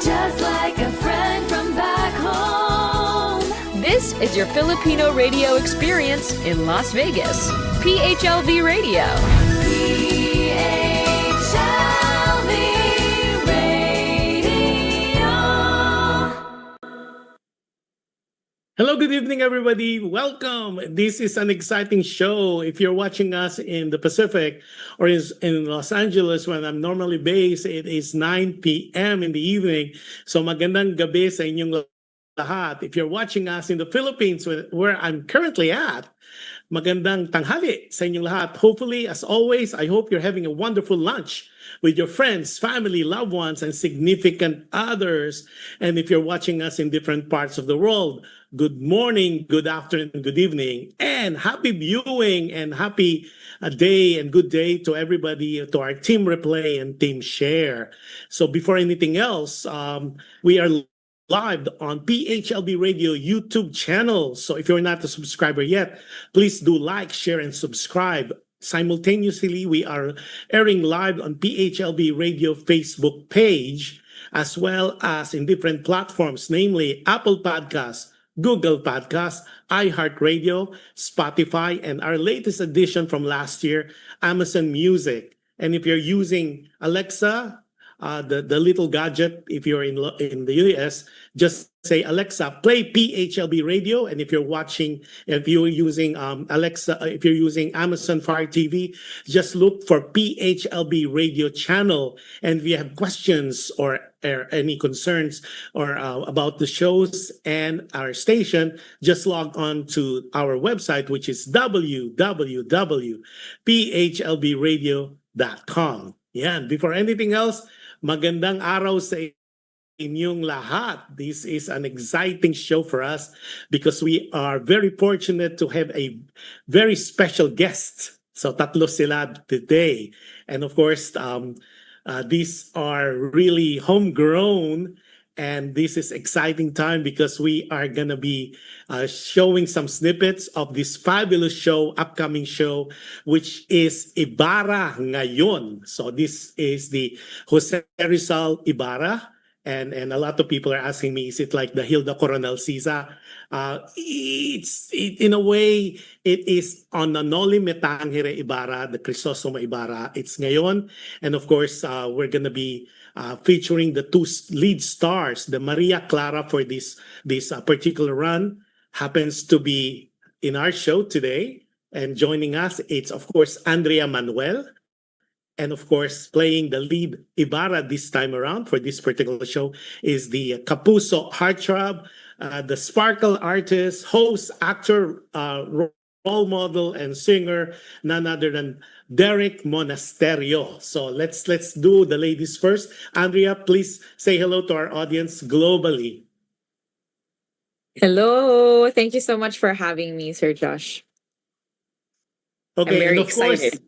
just like a friend from back home. This is your Filipino radio experience in Las Vegas. PHLV Radio. PHLV Radio. Hello, good evening, everybody. Welcome. This is an exciting show. If you're watching us in the Pacific or in Los Angeles, when I'm normally based, it is 9 p.m. in the evening. So magandang gabi sa inyong lahat. If you're watching us in the Philippines, where I'm currently at, magandang tanghali sa inyong lahat. Hopefully, as always, I hope you're having a wonderful lunch with your friends, family, loved ones, and significant others. And if you're watching us in different parts of the world, good morning, good afternoon, good evening, and happy viewing and happy day and good day to everybody, to our Team Replay and Team Share. So before anything else, we are live on PHLB Radio YouTube channel. So if you're not a subscriber yet, please do like, share, and subscribe. Simultaneously, we are airing live on PHLB Radio Facebook page, as well as in different platforms, namely Apple Podcasts, Google Podcasts, iHeartRadio, Spotify, and our latest edition from last year, Amazon Music. And if you're using Alexa, the little gadget, if you're in the US, just say, Alexa, play PHLB Radio. And if you're using Alexa, if you're using Amazon Fire TV, just look for PHLB Radio channel. And if you have questions or any concerns or about the shows and our station, just log on to our website, which is www.phlbradio.com. Yan. Before anything else, magandang araw sa inyong lahat. This is an exciting show for us because we are very fortunate to have a very special guest. So tatlo sila today. And of course, these are really homegrown, and this is exciting time because we are going to be showing some snippets of this fabulous show, upcoming show, which is Ibarra Ngayon. So this is the Jose Rizal Ibarra. And a lot of people are asking me, is it like the Hilda Coronel Sisa? In a way, it is on the Noli Me Tangere Ibarra, the Crisostomo Ibarra. It's ngayon. And of course, we're going to be featuring the two lead stars. The Maria Clara for this particular run happens to be in our show today. And joining us, it's of course Andrea Manuel. And of course, playing the lead Ibarra this time around for this particular show is the Kapuso heartthrob, the sparkle artist, host, actor, role model, and singer, none other than DERRICK Monasterio. So let's do the ladies first. Andrea, please say hello to our audience globally. Hello. Thank you so much for having me, Sir Josh. Okay, I'm very and of course, excited.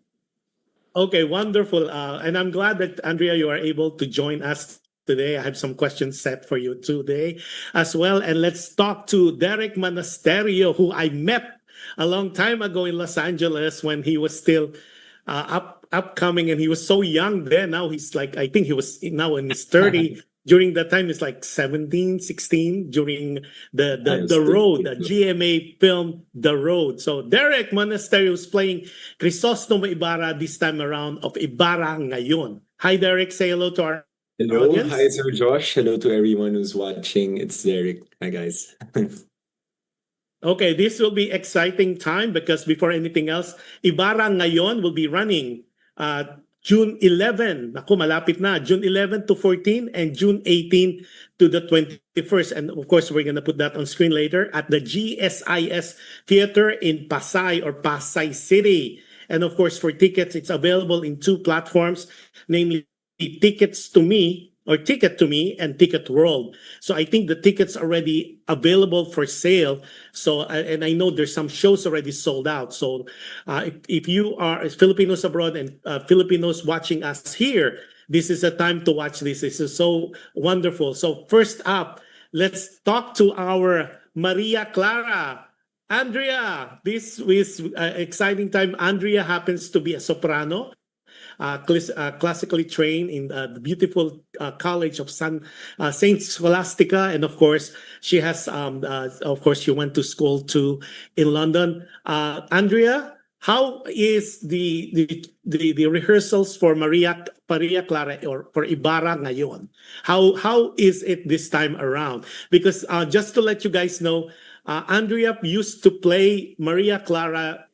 okay, wonderful. And I'm glad that, Andrea, you are able to join us today. I have some questions set for you today as well. And let's talk to DERRICK Monasterio, who I met a long time ago in Los Angeles when he was still upcoming, and he was so young then. Now he's like, I think he was now in his 30. During that time, it's like 17, 16, during the Road, the GMA film, The Road. So DERRICK Monasterio is playing Crisostomo Ibarra this time around of Ibarra Ngayon. Hi, DERRICK. Say hello to our audience. Hi, Sir Josh. Hello to everyone who's watching. It's DERRICK. Hi, guys. Okay, this will be exciting time because before anything else, Ibarra Ngayon will be running June 11, naku, malapit na, June 11 to 14 and June 18 to the 21st. And of course, we're going to put that on screen later at the GSIS Theater in Pasay or Pasay City. And of course, for tickets, it's available in two platforms, namely Tickets to Me or Ticket to Me and Ticket World. So I think the tickets are already available for sale. So, and I know there's some shows already sold out. So if you are Filipinos abroad and Filipinos watching us here, this is a time to watch this. This is so wonderful. So first up, let's talk to our Maria Clara. Andrea, this is exciting time. Andrea happens to be a soprano. classically trained in the beautiful college of Saint Scholastica, and of course, she went to school too in London. Andrea, how is the rehearsals for Maria Clara or for Ibarra ngayon? How is it this time around? Because just to let you guys know, Andrea used to play Maria Clara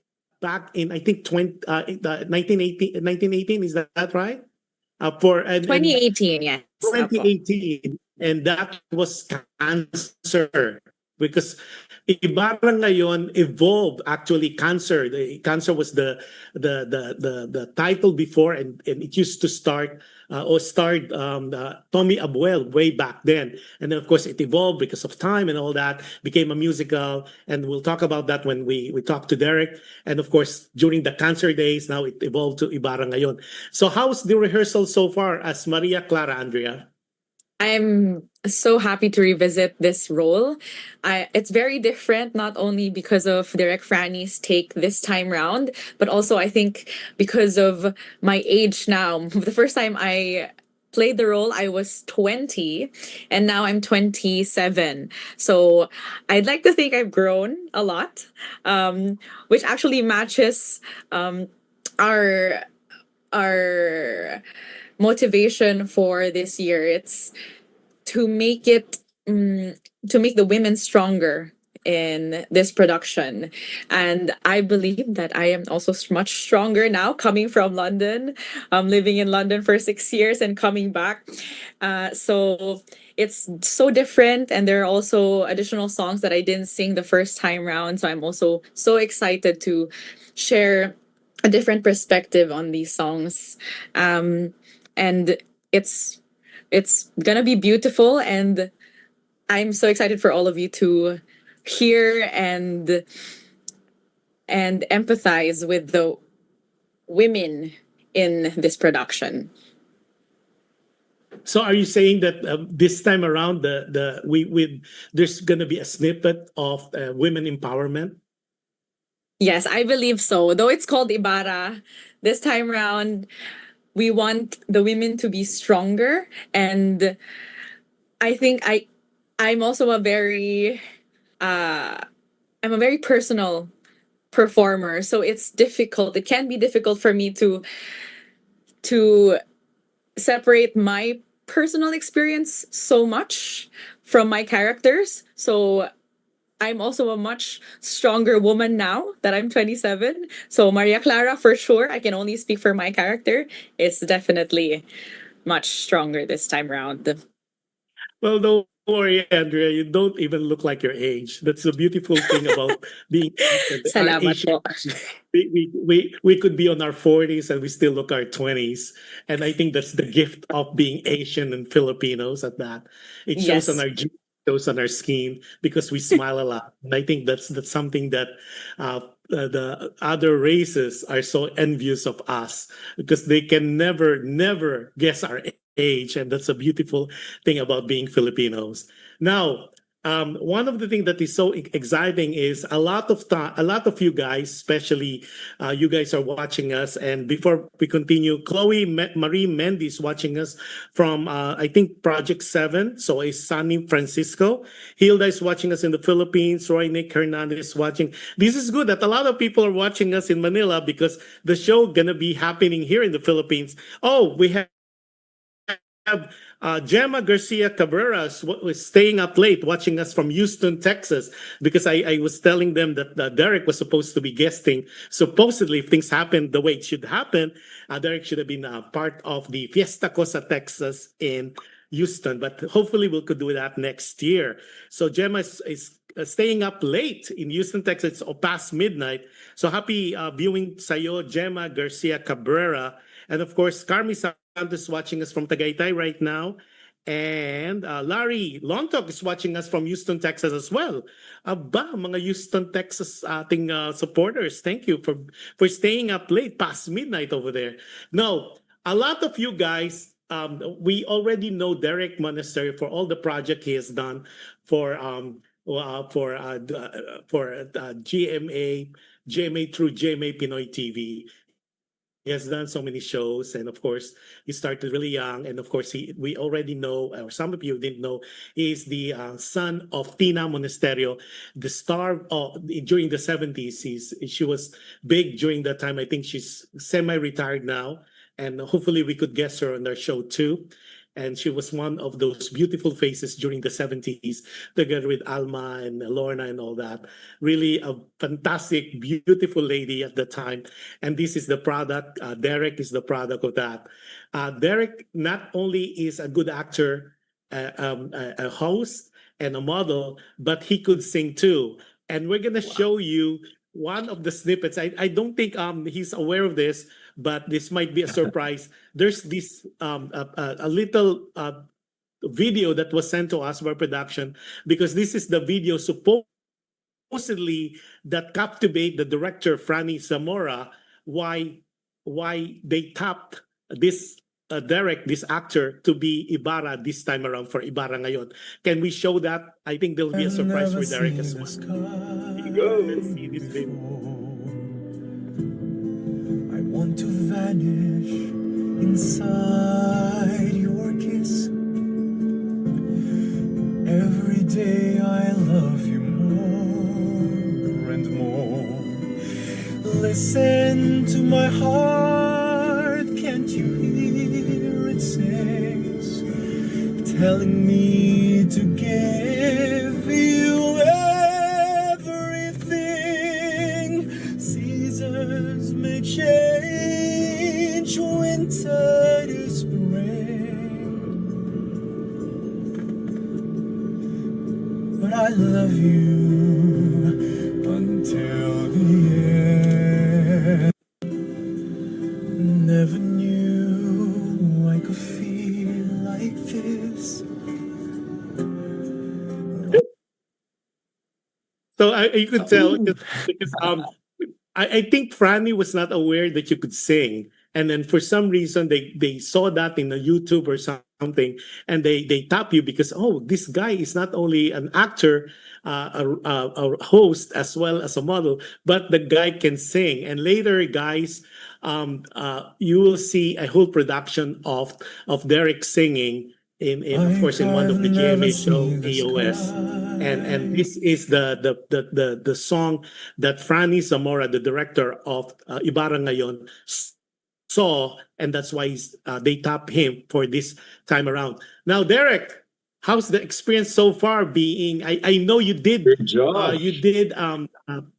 back in I think 1918. Is that right? For and 2018, yes. Opo. 2018, and that was cancer because Ibarra ngayon evolved actually cancer. The cancer was the title before, and it used to start or starred Tommy Abuel way back then, and then of course it evolved because of time and all that, became a musical, and we'll talk about that when we talk to Derrick, and of course during the cancer days now it evolved to Ibarra ngayon. So how's the rehearsal so far as Maria Clara, Andrea? I'm so happy to revisit this role. It's very different, not only because of Derek Franny's take this time round, but also I think because of my age now. The first time I played the role, I was 20, and now I'm 27. So I'd like to think I've grown a lot, which actually matches our our motivation for this year. It's to make it to make the women stronger in this production, and I believe that I am also much stronger now, coming from London, living in London for 6 years and coming back. So it's so different, and there are also additional songs that I didn't sing the first time round, so I'm also so excited to share a different perspective on these songs. And it's gonna be beautiful, and I'm so excited for all of you to hear and empathize with the women in this production. So are you saying that this time around there's gonna be a snippet of women empowerment? Yes, I believe so. Though it's called Ibarra, this time round we want the women to be stronger, and I think I'm also I'm a very personal performer, so it's difficult. It can be difficult for me to separate my personal experience so much from my characters. So I'm also a much stronger woman now that I'm 27. So Maria Clara, for sure, I can only speak for my character, is definitely much stronger this time around. Well, don't worry, Andrea. You don't even look like your age. That's the beautiful thing about being Asian. Our Salamat Asian, po. we could be on our 40s and we still look our 20s. And I think that's the gift of being Asian and Filipinos at that. It shows on Yes. our genes, shows on our skin because we smile a lot. And I think that's something that the other races are so envious of us because they can never guess our age, and that's a beautiful thing about being Filipinos. Now, one of the things that is so exciting is a lot of you guys, especially you guys are watching us. And before we continue, Marie Mendy is watching us from I think Project 7. So is Sunny Francisco. Hilda is watching us in the Philippines. Roy Nick Hernandez is watching. This is good that a lot of people are watching us in Manila because the show gonna be happening here in the Philippines. Oh, we have Gemma Garcia Cabreras was staying up late watching us from Houston, Texas, because I was telling them that Derrick was supposed to be guesting. Supposedly, if things happen the way it should happen, Derrick should have been part of the Fiesta Cosa, Texas in Houston. But hopefully, we could do that next year. So Gemma is staying up late in Houston, Texas. It's past midnight. So happy viewing sa'yo, Gemma Garcia Cabrera. And of course, Carmi Santos watching us from Tagaytay right now. And Larry Lontok is watching us from Houston, Texas as well. Aba, mga Houston, Texas ating supporters. Thank you for staying up late past midnight over there. Now, a lot of you guys, we already know Derrick Monasterio for all the project he has done for GMA through GMA Pinoy TV. has done so many shows, and of course, he started really young. And of course, we already know, or some of you didn't know, he's the son of Tina Monasterio, the star during the 70s. She was big during that time. I think she's semi-retired now, and hopefully we could guest her on our show too. And she was one of those beautiful faces during the 70s, together with Alma and Lorna and all that. Really a fantastic, beautiful lady at the time. And this is the product. Derrick is the product of that. Derrick not only is a good actor, a host, and a model, but he could sing too. And we're gonna show you one of the snippets. I don't think he's aware of this, but this might be a surprise. There's this a little video that was sent to us by production, because this is the video supposedly that captivate the director Franny Zamora, why they tapped this Derrick, this actor, to be Ibarra this time around for Ibarra Ngayon. Can we show that? I think there'll be a surprise for Derrick as well. Let's see this video. I want to vanish inside your kiss. Every day I love you more and more. Listen to my heart, can't you hear it sings, telling me to give you everything. Seasons may change, winter to spring, but I love you until the end. Never knew I could feel like this. So you could tell because I think Franny was not aware that you could sing, and then for some reason they saw that in a YouTube or something, and they tap you because, oh, this guy is not only an actor, a host as well as a model, but the guy can sing. And later, guys, you will see a whole production of Derrick singing in of course in one of the GMA show AOS. And this is the song that Franny Zamora, the director of Ibarra Ngayon, saw, and that's why they tapped him for this time around. Now, Derrick, how's the experience so far? Being, I know you did, Good job.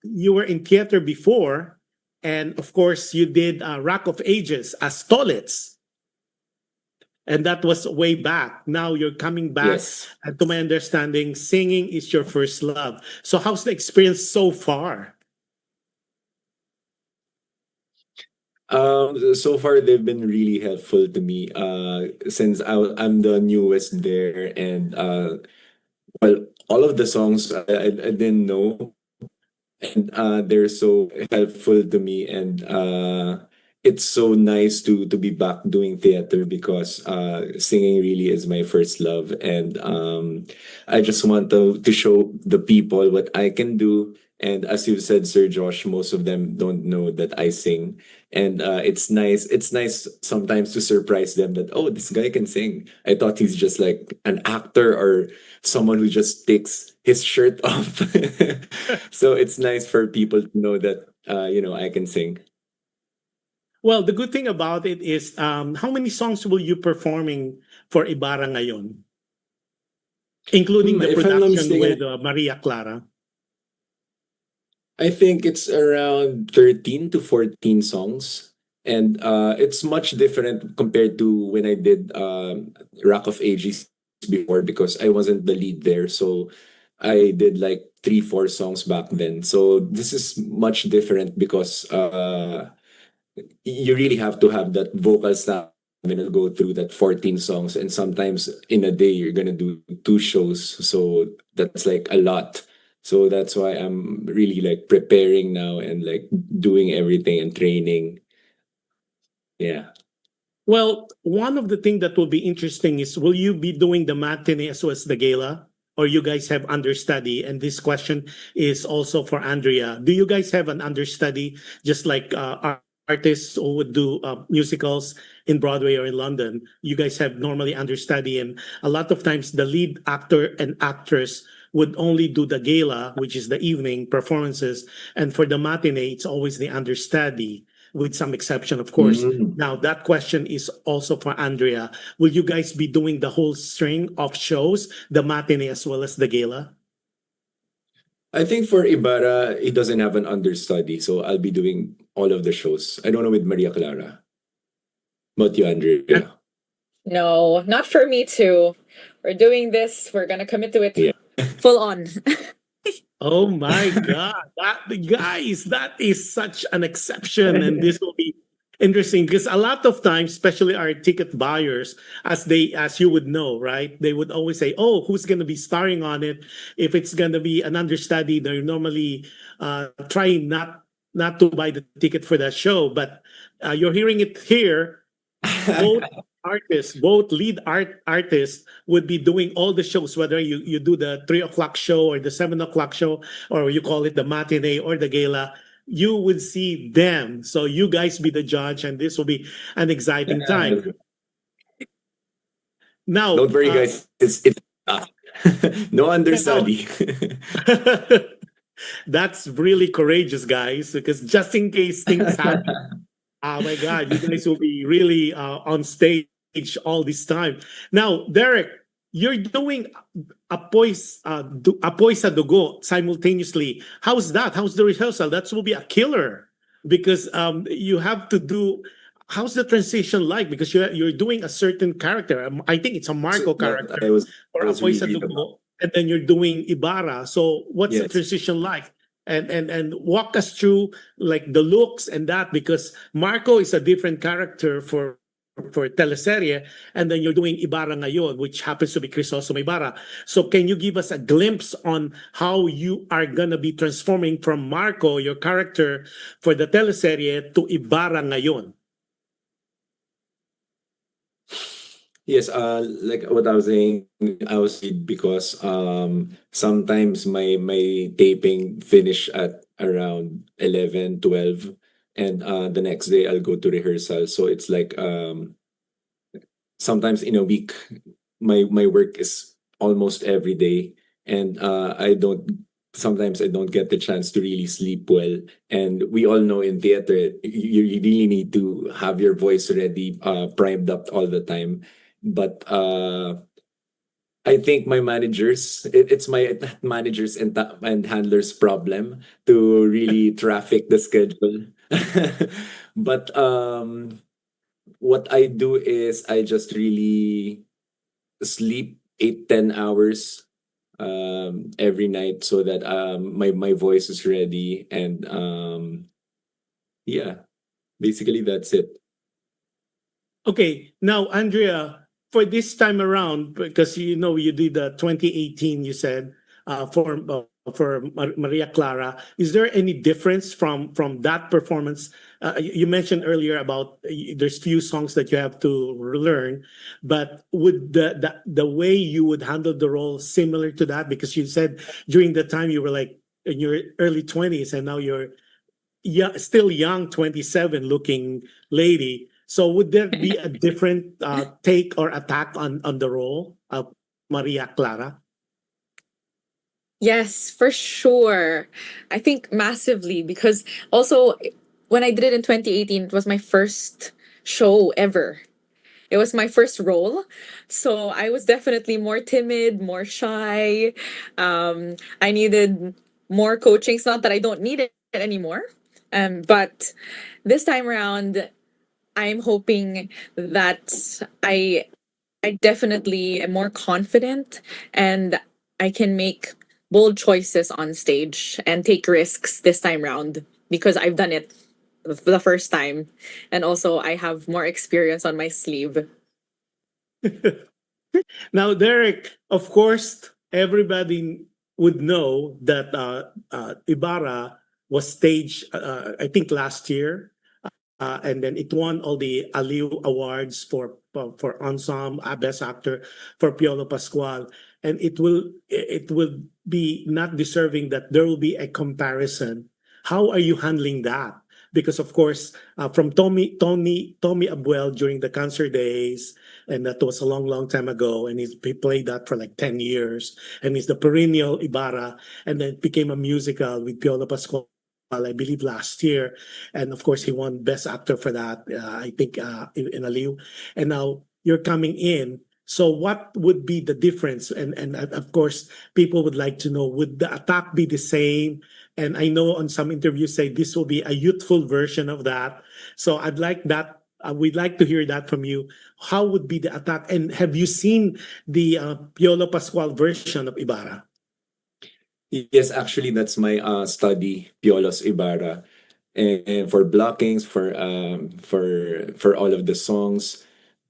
you were in theater before, and of course you did Rock of Ages as Stolitz. And that was way back. Now you're coming back. Yes. And to my understanding, singing is your first love. So how's the experience so far? So far they've been really helpful to me. Since I'm the newest there, and well, all of the songs I didn't know, and they're so helpful to me, and it's so nice to be back doing theater, because singing really is my first love, and I just want to show the people what I can do. And as you said, Sir Josh, most of them don't know that I sing, and it's nice. It's nice sometimes to surprise them that, oh, this guy can sing. I thought he's just like an actor or someone who just takes his shirt off. So it's nice for people to know that I can sing. Well, the good thing about it is, how many songs will you performing for Ibarra Ngayon? Including the If I'm not production mistaken, with Maria Clara. I think it's around 13 to 14 songs. And it's much different compared to when I did Rock of Ages before, because I wasn't the lead there. So I did like 3, 4 songs back then. So this is much different because you really have to have that vocal stamina to go through that 14 songs. And sometimes in a day, you're going to do 2 shows. So that's like a lot. So that's why I'm really like preparing now and like doing everything and training. Yeah. Well, one of the things that will be interesting is, will you be doing the matinee as well as the gala? Or you guys have understudy? And this question is also for Andrea. Do you guys have an understudy, just like artists who would do musicals in Broadway or in London, you guys have normally understudy, and a lot of times the lead actor and actress would only do the gala, which is the evening performances, and for the matinee, it's always the understudy, with some exception, of course. Mm. Now, that question is also for Andrea. Will you guys be doing the whole string of shows, the matinee as well as the gala? I think for Ibarra, he doesn't have an understudy, so I'll be doing all of the shows. I don't know with Maria Clara. About you, Andrea? No, not for me too. We're doing this. We're gonna commit to it Yeah. full on. Oh my God, that is such an exception, and this will be interesting because a lot of times, especially our ticket buyers, as you would know, right? They would always say, "Oh, who's going to be starring on it?" If it's going to be an understudy, they're normally trying not to buy the ticket for that show. But you're hearing it here. Both both lead artists would be doing all the shows, whether you do the 3 o'clock show or the 7 o'clock show, or you call it the matinee or the gala. You would see them. So you guys be the judge, and this will be an exciting time. Now, Don't worry, guys. It's no understudy. that's really courageous, guys, because just in case things happen, oh my God, you guys will be really on stage all this time. Now, Derek, you're doing Apoy sa Dugo simultaneously. How's that? How's the rehearsal? That will be a killer because you have to do. How's the transition like? Because you're doing a certain character. I think it's a Marco character or Apoy sa Dugo, and then you're doing Ibarra. So what's the Yes. transition like? And walk us through like the looks and that, because Marco is a different character for teleserye, and then you're doing Ibarra ngayon, which happens to be Crisostomo Ibarra. So can you give us a glimpse on how you are gonna be transforming from Marco, your character for the teleserye, to Ibarra ngayon? Yes, like what I was saying, I was because sometimes my taping finish at around 11, 12, and the next day I'll go to rehearsal. So it's like sometimes in a week my work is almost every day, and sometimes I don't get the chance to really sleep well. And we all know in theater you really need to have your voice ready, primed up all the time. But I think my it's my managers and handlers problem to really traffic the schedule. But what I do is I just really sleep 8-10 hours every night so that my voice is ready, and yeah, basically that's it. Okay, now Andrea, for this time around, because you know you did the 2018, you said for Maria Clara, is there any difference from that performance? You mentioned earlier about there's few songs that you have to learn, but would the way you would handle the role similar to that? Because you said during the time you were like in your early 20s, and now you're still young, 27 looking lady. So would there be a different take or attack on the role of Maria Clara? Yes, for sure. I think massively because also when I did it in 2018, it was my first show ever. It was my first role. So I was definitely more timid, more shy. I needed more coaching. It's not that I don't need it anymore. But this time around, I'm hoping that I definitely am more confident and I can make bold choices on stage and take risks this time round because I've done it the first time, and also I have more experience on my sleeve. Now, Derek, of course, everybody would know that Ibarra was staged, I think, last year, and then it won all the Aliw Awards for ensemble, best actor for Piolo Pascual, and it will be not deserving that there will be a comparison. How are you handling that? because of course from Tommy Abuel during the cancer days, and that was a long time ago, and he played that for like 10 years, and he's the perennial Ibarra, and then it became a musical with Piolo Pascual, I believe last year, and of course he won Best Actor for that. I think in Aliw, and now you're coming in. So what would be the difference? And of course, people would like to know: would the attack be the same? And I know on some interviews say this will be a youthful version of that. So I'd like that. We'd like to hear that from you. How would be the attack? And have you seen the Piolo Pascual version of Ibarra? Yes, actually, that's my study, Piolos Ibarra, and for blockings, for all of the songs,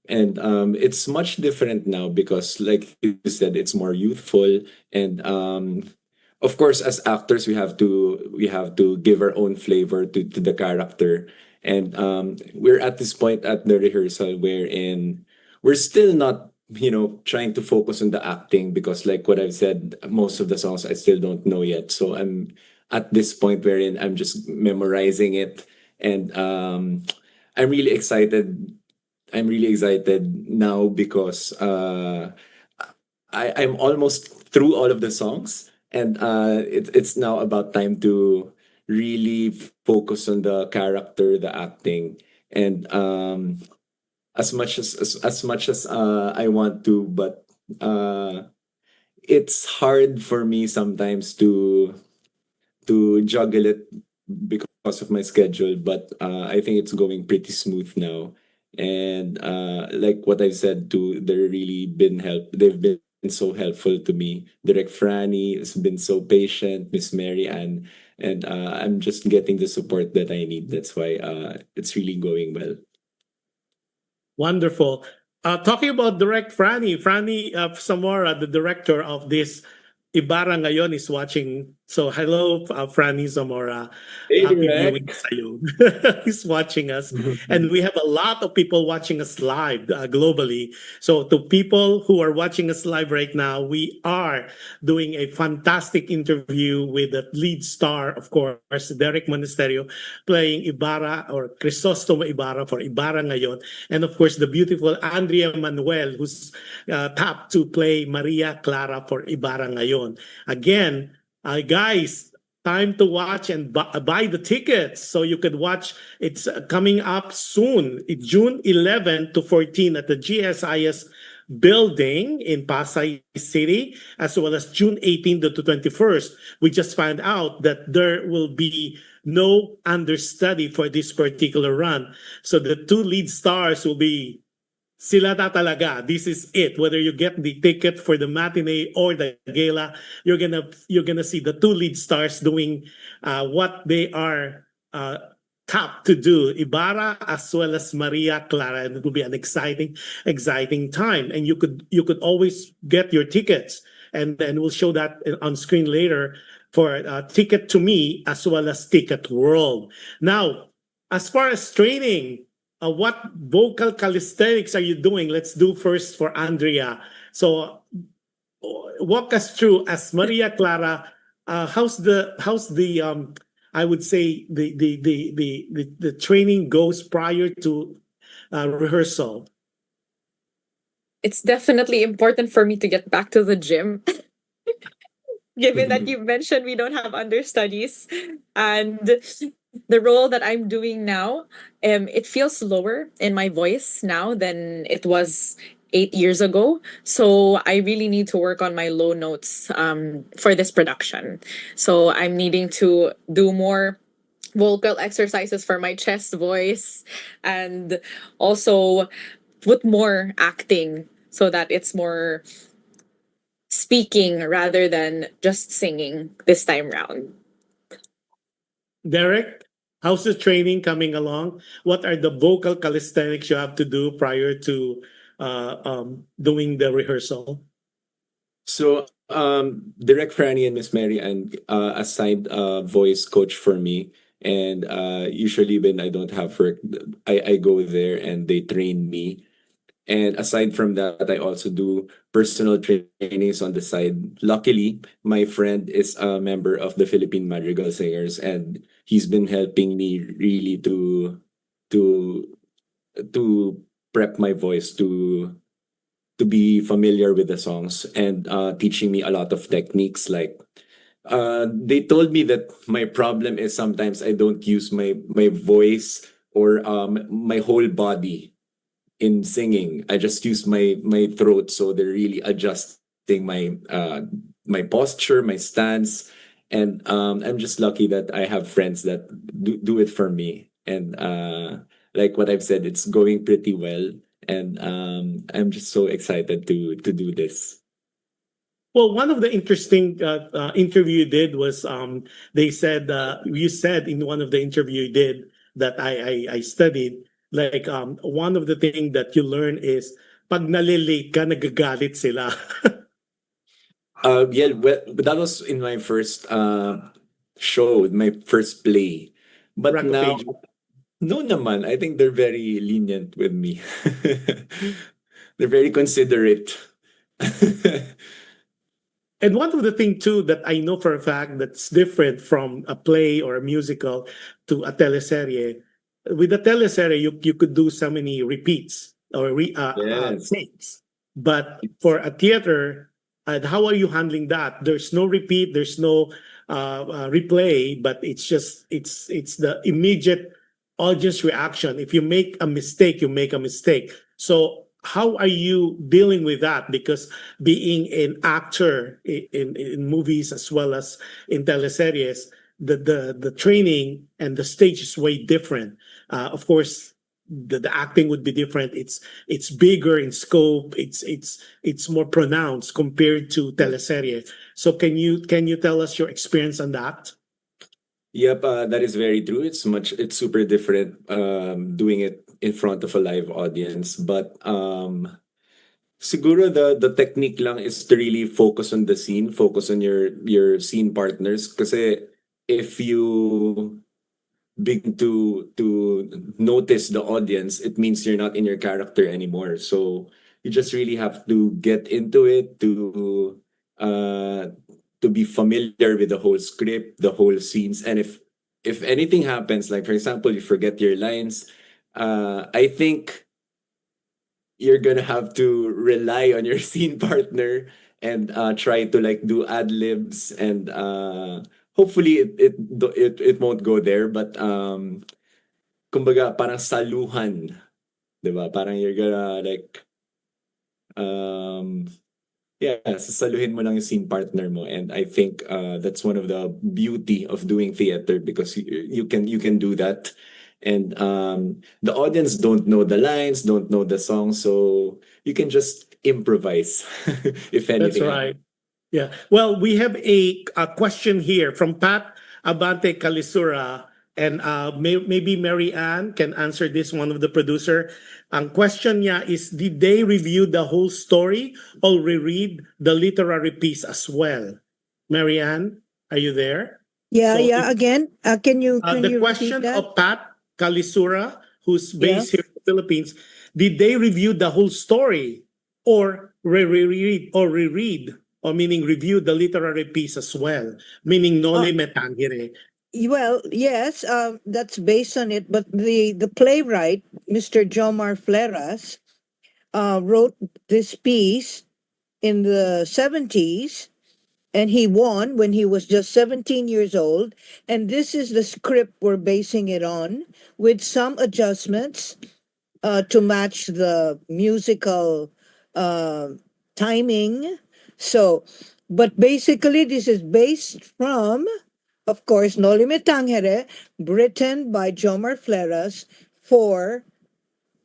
and it's much different now because, like you said, it's more youthful, and of course, as actors, we have to give our own flavor to the character, and we're at this point at the rehearsal wherein we're still not trying to focus on the acting because like what I've said, most of the songs I still don't know yet. So I'm at this point wherein I'm just memorizing it, and I'm really excited. I'm really excited now because I'm almost through all of the songs, and it's now about time to really focus on the character, the acting, and as much as I want to, but it's hard for me sometimes to juggle it because of my schedule. But I think it's going pretty smooth now, and like what I've said too, they're really been help. They've been so helpful to me. Direct Franny has been so patient, Miss Mary Ann, and I'm just getting the support that I need. That's why it's really going well. Wonderful. Talking about direct Franny Zamora, the director of this Ibarra ngayon is watching. So hello, Franny Zamora. Hey, Happy viewing Direk. sa'yo. He's watching us. And we have a lot of people watching us live globally. So to people who are watching us live right now, we are doing a fantastic interview with the lead star, of course, Derrick Monasterio, playing Ibarra or Crisostomo Ibarra for Ibarra ngayon. And of course, the beautiful Andrea Manuel, who's tapped to play Maria Clara for Ibarra ngayon. Again, guys, time to watch and buy the tickets so you could watch. It's coming up soon, June 11 to 14 at the GSIS building in Pasay City, as well as June 18 to 21st. We just found out that there will be no understudy for this particular run. So the two lead stars will be sila ta talaga. This is it. Whether you get the ticket for the matinee or the gala, you're gonna see the two lead stars doing what they are tapped to do. Ibarra as well as Maria Clara, and it will be an exciting time. And you could always get your tickets, and then we'll show that on screen later for Ticket to Me as well as Ticket World. Now, as far as training. What vocal calisthenics are you doing? Let's do first for Andrea. So walk us through as Maria Clara. How's the I would say the training goes prior to rehearsal. It's definitely important for me to get back to the gym. Given that you mentioned we don't have understudies, and the role that I'm doing now, it feels lower in my voice now than it was 8 years ago. So I really need to work on my low notes for this production. So I'm needing to do more vocal exercises for my chest voice, and also put more acting so that it's more speaking rather than just singing this time round. Derek, how's the training coming along? What are the vocal calisthenics you have to do prior to doing the rehearsal? So, Direct Franny and Miss Mary and assigned a voice coach for me. And usually when I don't have work, I go there and they train me. And aside from that, I also do personal trainings on the side. Luckily, my friend is a member of the Philippine Madrigal Singers, and he's been helping me really to to prep my voice to be familiar with the songs, and teaching me a lot of techniques. Like they told me that my problem is sometimes I don't use my voice or my whole body in singing. I just use my throat, so they're really adjusting my posture, my stance, and I'm just lucky that I have friends that do it for me. And like what I've said, it's going pretty well, and I'm just so excited to do this. Well, one of the interesting interview you did was they said you said in one of the interview you did that I studied, like one of the thing that you learn is pag nalilate ka nagagalit sila. Yeah, well, but that was in my first show, my first play. But now, Racopages. no naman. I think they're very lenient with me. They're very considerate. And one of the thing too that I know for a fact that's different from a play or a musical to a teleserye. With a teleserye, you could do so many repeats or Yes. takes. But for a theater, how are you handling that? There's no repeat, there's no replay, but it's just it's the immediate audience reaction. If you make a mistake, you make a mistake. So how are you dealing with that? Because being an actor in movies as well as in teleseries, the training and the stage is way different. Of course, the acting would be different. It's bigger in scope. It's more pronounced compared to teleserie. So can you tell us your experience on that? Yep, that is very true. It's super different doing it in front of a live audience. But siguro the technique lang is to really focus on the scene, focus on your scene partners. Kasi if you begin to notice the audience, it means you're not in your character anymore. So you just really have to get into it to be familiar with the whole script, the whole scenes, and if anything happens, like for example, you forget your lines, I think you're gonna have to rely on your scene partner and try to like do ad libs and hopefully it won't go there, but kumbaga parang saluhan, 'di ba? Parang you're gonna like um yeah, sasaluhin mo lang yung scene partner mo, and I think that's one of the beauty of doing theater because you can do that, and the audience don't know the lines, don't know the song, so you can just improvise if That's anything right. Yeah. Well, we have a question here from Pat Abante Calisura, and maybe Mary Ann can answer this, one of the producer. Ang question niya is, did they review the whole story or reread the literary piece as well? Mary Ann, are you there? Yeah, So yeah. Again, can you the repeat question that? of Pat Calisura, who's based Yes. here in the Philippines, did they review the whole story or reread, or meaning review the literary piece as well, meaning noli me tangere? Well, yes, that's based on it. But the playwright, Mr. Jomar Fleras, wrote this piece in the 70s, and he won when he was just 17 years old. And this is the script we're basing it on, with some adjustments to match the musical timing. So, but basically, this is based from, of course, Noli Me Tangere, written by Jomar Fleras for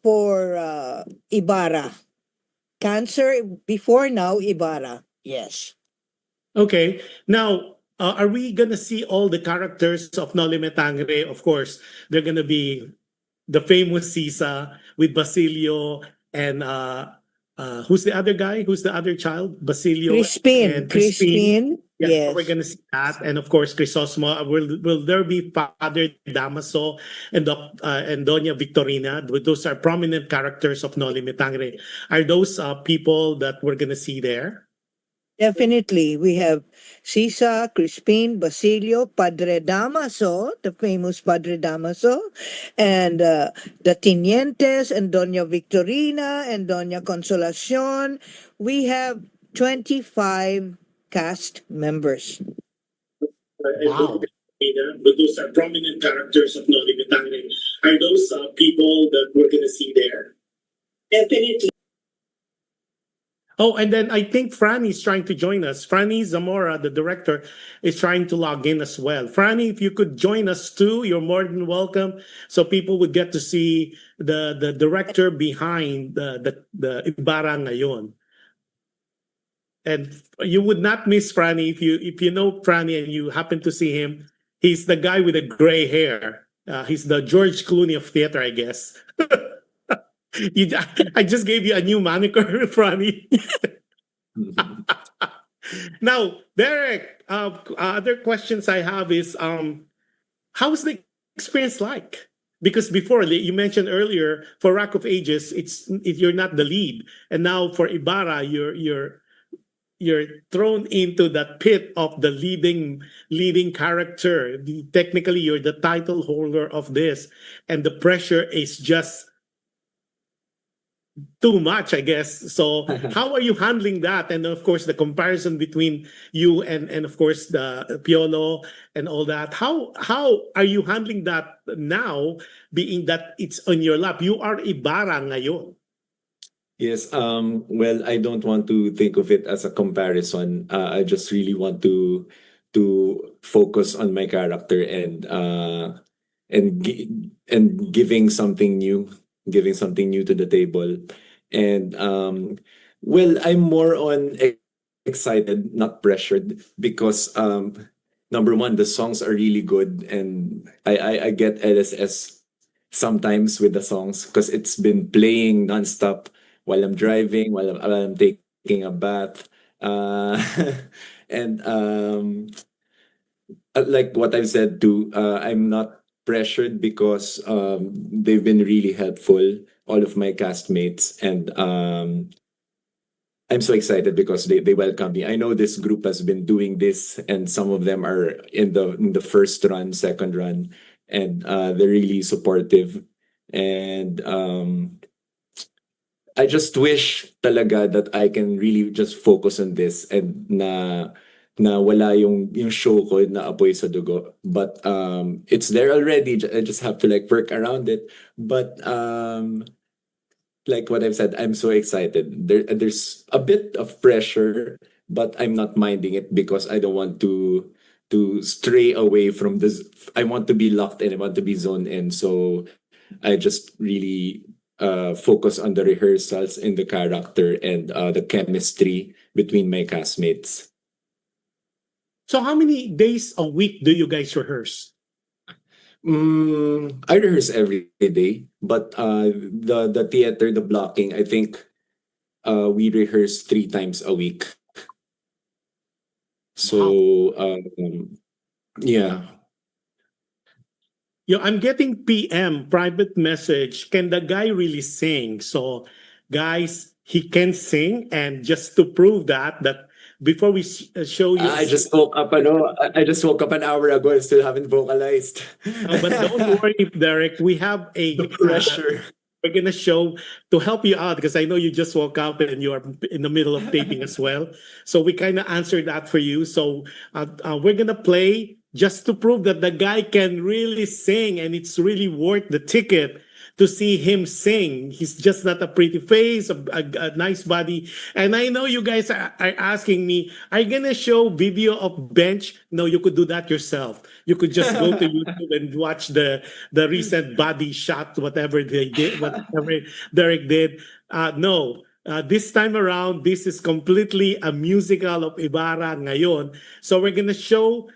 Ibarra. Cancer before, now Ibarra. Yes. Okay. Now, are we gonna see all the characters of Noli Me Tangere? Of course, they're gonna be the famous Sisa with Basilio and who's the other guy? Who's the other child? Basilio Crispin, and Crispin. Crispin. Yeah, so we're Yes. gonna see that, and of course, Crisostomo. Will there be Father Damaso and Doña Victorina? Those are prominent characters of Noli Me Tangere. Are those people that we're gonna see there? Definitely. We have Sisa, Crispin, Basilio, Padre Damaso, the famous Padre Damaso, and the Tinientes, and Doña Victorina, and Doña Consolacion. We have 25 cast members. Wow. But those are prominent characters of Noli Me Tangere. Are those people that we're gonna see there? Definitely. Oh, and then I think Franny is trying to join us. Franny Zamora, the director, is trying to log in as well. Franny, if you could join us too, you're more than welcome. So people would get to see the director behind the Ibarra ngayon. And you would not miss Franny if you know Franny and you happen to see him. He's the guy with the gray hair. He's the George Clooney of theater, I guess. I just gave you a new moniker, Franny. Now, Derek, other questions I have is, how's the experience like? Because before you mentioned earlier, for Rock of Ages, you're not the lead, and now for Ibarra, you're thrown into that pit of the leading character. Technically, you're the title holder of this, and the pressure is just too much, I guess. So how are you handling that? And of course, the comparison between you and of course the Piolo and all that. How are you handling that now, being that it's on your lap? You are Ibarra ngayon. Yes, well, I don't want to think of it as a comparison. I just really want to focus on my character and giving something new, to the table. And well, I'm more on excited, not pressured, because number one, the songs are really good, and I get LSS sometimes with the songs because it's been playing nonstop while I'm driving, while I'm taking a bath. And like what I've said too, I'm not pressured because they've been really helpful, all of my castmates, and I'm so excited because they welcome me. I know this group has been doing this, and some of them are in the first run, second run, and they're really supportive. And I just wish talaga that I can really just focus on this, and na wala yung show ko na apoy sa dugo. But it's there already. I just have to like work around it. But like what I've said, I'm so excited. There's a bit of pressure, but I'm not minding it because I don't want to stray away from this. I want to be locked in. I want to be zoned in. So I just really focus on the rehearsals and the character and the chemistry between my castmates. So how many days a week do you guys rehearse? I rehearse every day, but the theater, the blocking, I think we rehearse 3 times a week. So yeah. Yeah, I'm getting PM private message. Can the guy really sing? So, guys, he can sing, and just to prove that before we show you, I just woke up. I just woke up an hour ago and still haven't vocalized. but don't worry, Derek. We have The pressure. we're gonna show to help you out because I know you just woke up and you are in the middle of taping as well. So we kind of answered that for you. So we're gonna play just to prove that the guy can really sing, and it's really worth the ticket to see him sing. He's just not a pretty face, a nice body. And I know you guys are asking me, are you gonna show video of Bench? No, you could do that yourself. You could just go to YouTube and watch the recent body shot, whatever they did, whatever Derek did. No. This time around, this is completely a musical of Ibarra ngayon. So we're gonna show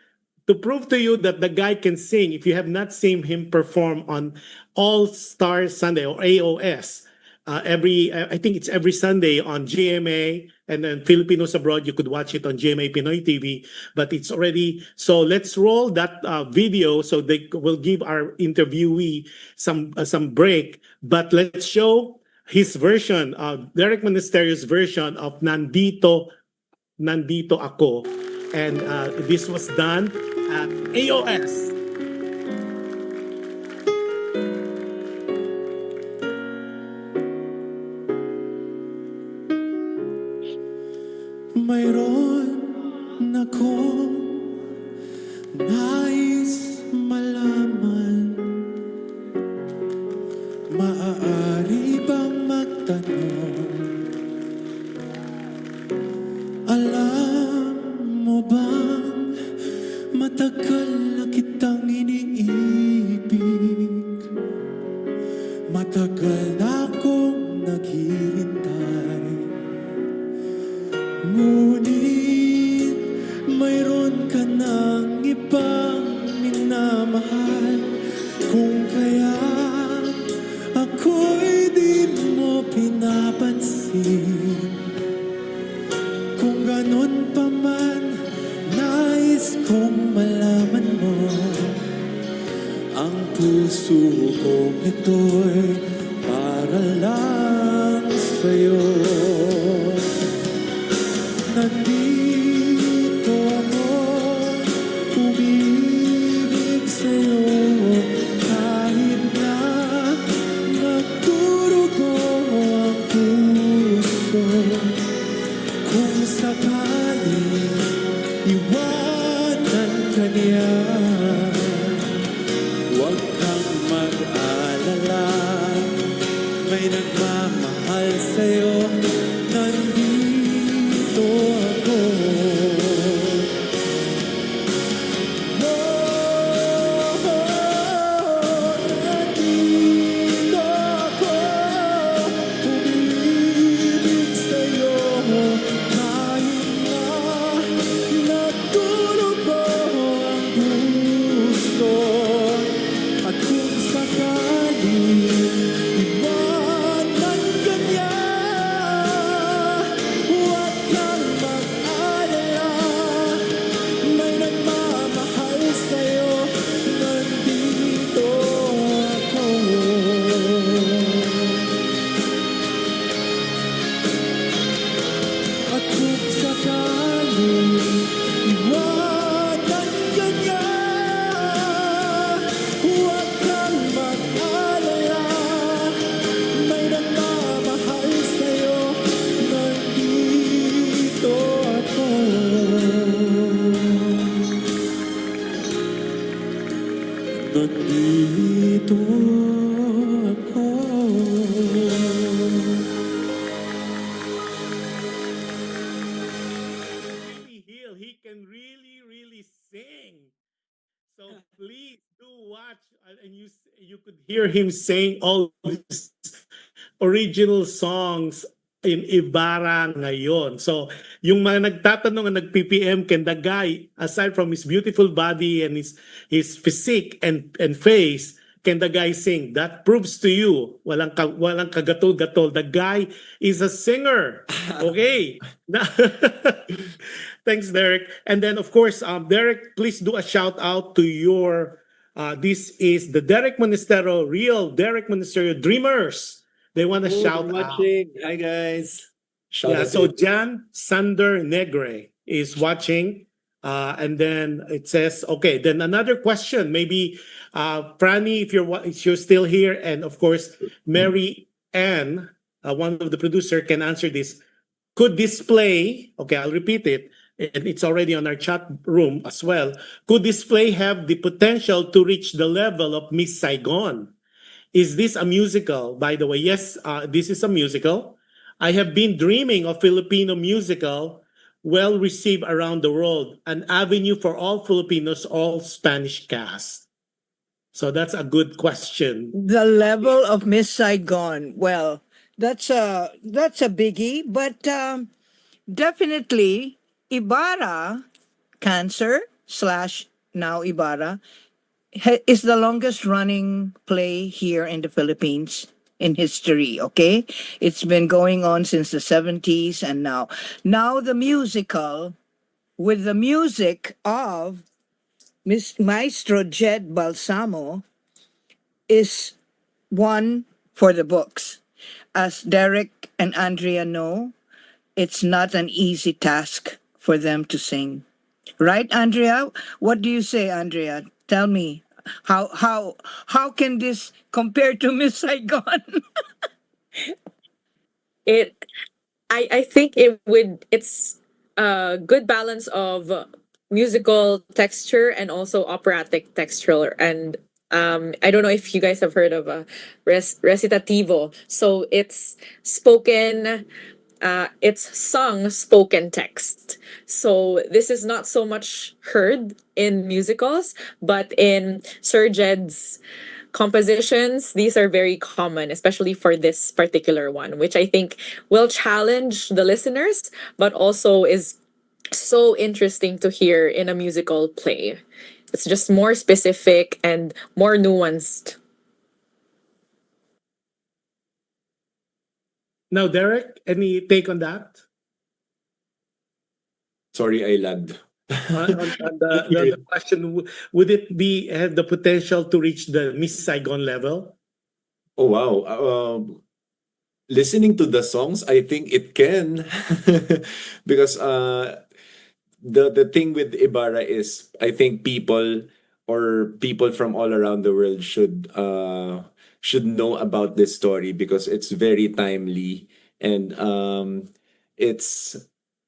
to prove to you that the guy can sing. If you have not seen him perform on All Star Sunday or AOS, I think it's every Sunday on GMA, and then Filipinos Abroad, you could watch it on GMA Pinoy TV, but it's already, so let's roll that video so they will give our interviewee some break, but let's show his version, Derek Monasterio's version of Nandito Ako, and this was done at AOS. Mayroon akong nais malaman. Maaari bang magtanong? Alam mo bang matagal na kitang iniibig? Matagal na akong naghihintay. Ngunit mayroon ka ng ibang minamahal. Kung kaya ako'y di mo pinapansin. Kung ganun pa man, nais kong malaman mo. Ang puso kong ito'y para lang sa'yo. Nandito ako, umibig sa'yo, kahit na nagdurugo ang puso. Kung sakaling iwanan ka niya, huwag kang mag-alala, may nagmamahal sa'yo. Nandito ako. Nandito ako, umibig sa'yo, kahit na nagdurugo ang puso. At kung sakaling iwanan ka niya, huwag kang mag-alala, may nagmamahal sa'yo. Nandito ako. At kung sakaling iwanan ka niya, huwag kang mag-alala, may nagmamahal sa'yo. Nandito ako. Nandito ako. He can really sing. So please do watch, and you could hear him saying all these original songs in Ibarra ngayon. So yung mga nagtatanong, nag-PPM, can the guy, aside from his beautiful body and his physique and face, can the guy sing? That proves to you, walang kagatol-gatol. The guy is a singer. Okay. Thanks, Derek. And then, of course, Derek, please do a shout out to your, this is the Derrick Monasterio, real Derrick Monasterio Dreamers. They want to shout out. Hi guys. Shout Yeah, out so to Jan Sander Negre is watching. And then it says, okay, then another question, maybe Franny, if you're still here, and of course, Mary Ann, one of the producer, can answer this. Could display, okay, I'll repeat it, and it's already on our chat room as well. Could display have the potential to reach the level of Miss Saigon? Is this a musical? By the way, yes, this is a musical. I have been dreaming of Filipino musical, well received around the world, an avenue for all Filipinos, all Spanish cast. So that's a good question. The level of Miss Saigon. Well, that's a biggie, but definitely Ibarra, Cancer / now Ibarra, is the longest running play here in the Philippines. in history, okay? It's been going on since the 70s and now the musical with the music of Miss Maestro Jed Balsamo is one for the books. As Derek and Andrea know, it's not an easy task for them to sing. Right, Andrea? What do you say, Andrea? Tell me. How can this compare to Miss Saigon? It I think it's a good balance of musical texture and also operatic texture. And I don't know if you guys have heard of recitativo. So it's sung spoken text. So this is not so much heard in musicals, but in Sir Jed's compositions, these are very common, especially for this particular one, which I think will challenge the listeners, but also is so interesting to hear in a musical play. It's just more specific and more nuanced. Now, Derek, any take on that? Sorry, I lagged. On the question, would it be have the potential to reach the Miss Saigon level? Oh wow. Listening to the songs, I think it can. Because the thing with Ibarra is I think people from all around the world should know about this story because it's very timely and it's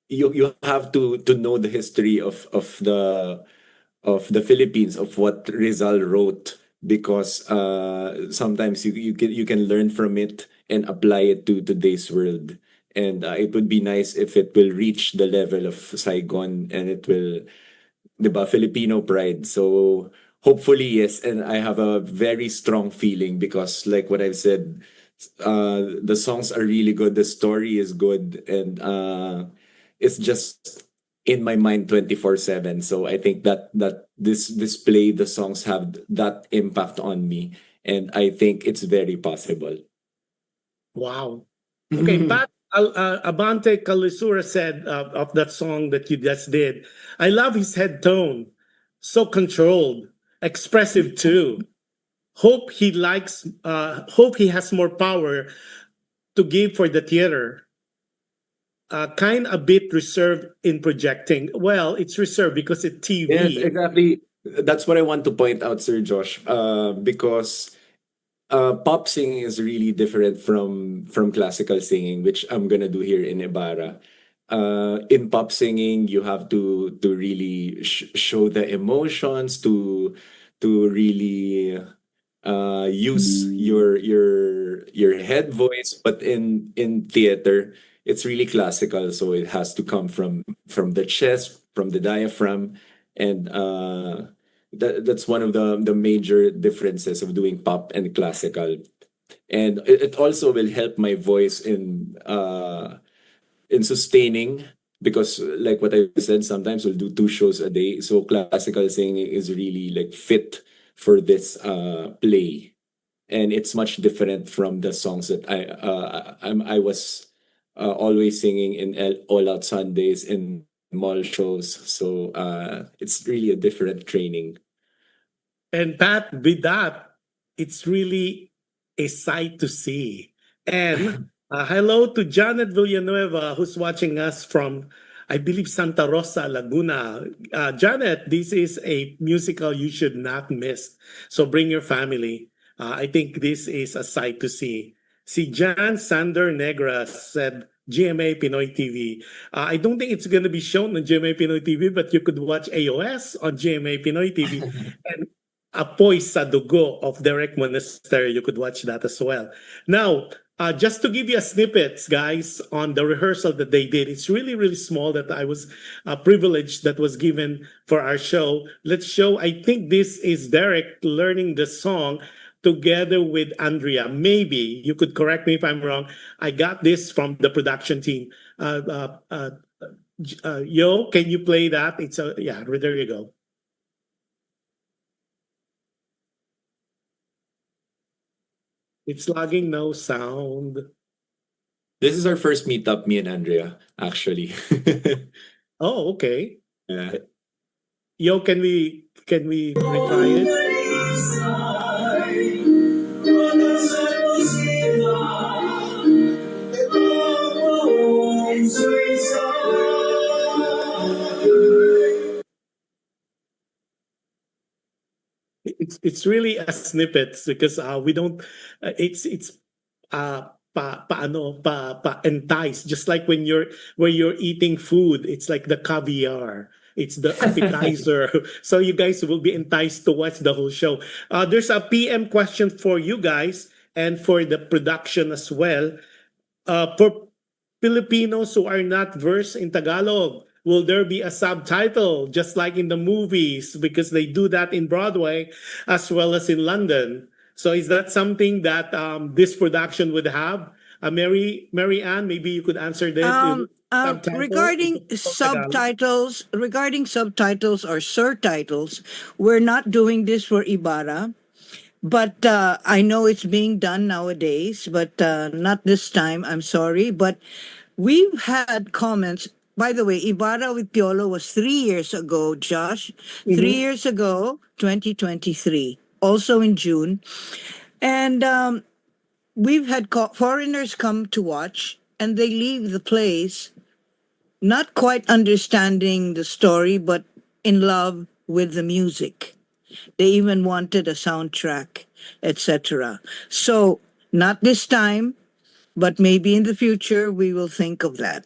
you have to know the history of the Philippines, of what Rizal wrote, because sometimes you can learn from it and apply it to today's world. And it would be nice if it will reach the level of Saigon, and it will, diba, Filipino pride. So hopefully yes, and I have a very strong feeling because like what I've said, the songs are really good, the story is good, and it's just in my mind 24/7. So I think that this play, the songs have that impact on me, and I think it's very possible. Wow. Okay, Pat Abante Kalisura said of that song that you just did, I love his head tone. So controlled, expressive too. Hope he has more power to give for the theater. Kind a bit reserved in projecting. Well, it's reserved because it's Yes, TV. exactly. That's what I want to point out, Sir Josh. Because pop singing is really different from classical singing, which I'm gonna do here in Ibarra. In pop singing, you have to really show the emotions, to really use your head voice. But in theater, it's really classical, so it has to come from the chest, from the diaphragm, and that's one of the major differences of doing pop and classical. And it also will help my voice in sustaining, because like what I said, sometimes we'll do 2 shows a day. So classical singing is really like fit for this play. And it's much different from the songs that I was always singing in All Out Sundays, in mall shows. So it's really a different training. And Pat, with that, it's really a sight to see. And hello to Janet Villanueva, who's watching us from, I believe, Santa Rosa, Laguna. Janet, this is a musical you should not miss. So bring your family. I think this is a sight to see. Si Jan Sander Negra said, GMA Pinoy TV. I don't think it's going to be shown on GMA Pinoy TV, but you could watch AOS on GMA Pinoy TV. And Apoy sa Dugo of Derrick Monasterio. You could watch that as well. Now, just to give you a snippets, guys, on the rehearsal that they did, it's really, really small that I was privileged that was given for our show. Let's show, I think this is Derrick learning the song together with Andrea. Maybe you could correct me if I'm wrong. I got this from the production team. Yo, can you play that? Yeah, there you go. It's logging no sound. This is our first meetup, me and Andrea, actually. Oh, okay. Yeah. Yo, can we retry it? It's really a snippets because we don't it's entice, just like when you're eating food, it's like the caviar, it's the appetizer. So you guys will be enticed to watch the whole show. There's a PM question for you guys and for the production as well. For Filipinos who are not versed in Tagalog, will there be a subtitle just like in the movies? Because they do that in Broadway as well as in London. So is that something that this production would have? Mary Ann, maybe you could answer that. Regarding Tagalog. regarding subtitles or surtitles, we're not doing this for Ibarra. But I know it's being done nowadays, but not this time. I'm sorry. But we've had comments. By the way, Ibarra with Piolo was 3 years ago, Josh. 3 years ago, 2023, also in June. And we've had foreigners come to watch, and they leave the place not quite understanding the story, but in love with the music. They even wanted a soundtrack, etc. So, not this time, but maybe in the future we will think of that.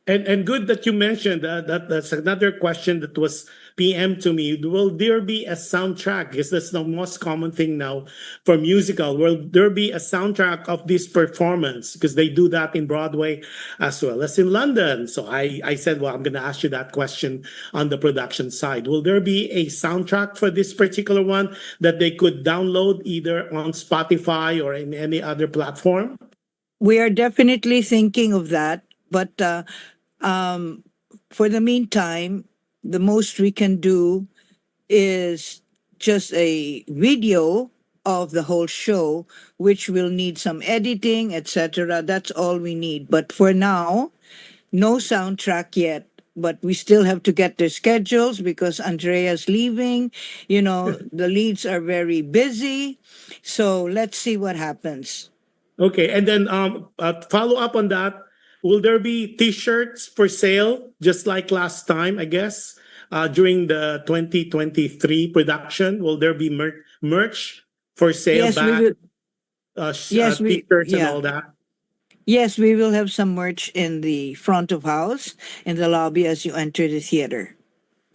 And good that you mentioned that's another question that was PM to me. Will there be a soundtrack? Because that's the most common thing now for musical. Will there be a soundtrack of this performance? Because they do that in Broadway as well as in London. So I said, well, I'm going to ask you that question on the production side. Will there be a soundtrack for this particular one that they could download either on Spotify or in any other platform? We are definitely thinking of that, but for the meantime, the most we can do is just a video of the whole show, which will need some editing, etc. That's all we need. But for now, no soundtrack yet. But we still have to get their schedules because Andrea's leaving. You know, the leads are very busy. So let's see what happens. Okay, and then follow up on that. Will there be T-shirts for sale, just like last time? I guess during the 2023 production, will there be merch for sale? Yes, we Back will. Yes, T-shirts and yeah. all that. Yes, we will have some merch in the front of house, in the lobby as you enter the theater.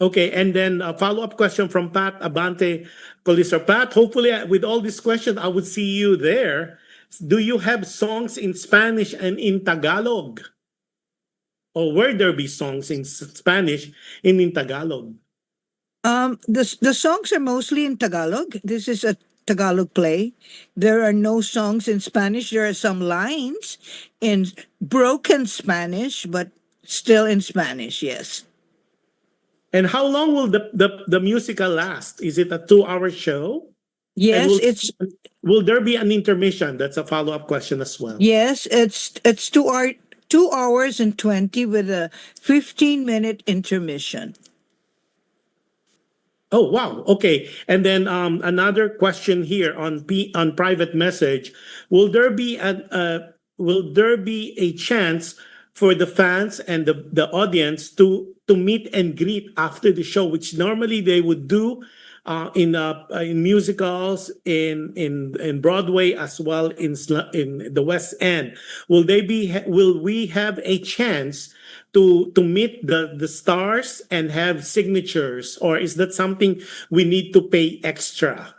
Okay, and then a follow-up question from Pat Abante Colisar. Pat, hopefully with all these questions, I would see you there. Do you have songs in Spanish and in Tagalog? Or will there be songs in Spanish and in Tagalog? The songs are mostly in Tagalog. This is a Tagalog play. There are no songs in Spanish. There are some lines in broken Spanish, but still in Spanish, yes. And how long will the musical last? Is it a 2-hour show? Yes, will, it's will there be an intermission? That's a follow-up question as well. yes, it's 2 hours and 20 with a 15-minute intermission. Oh wow. Okay. And then another question here on private message. Will there be a chance for the fans and the audience to meet and greet after the show, which normally they would do in musicals in Broadway as well in the West End? Will we have a chance to meet the stars and have signatures, or is that something we need to pay extra?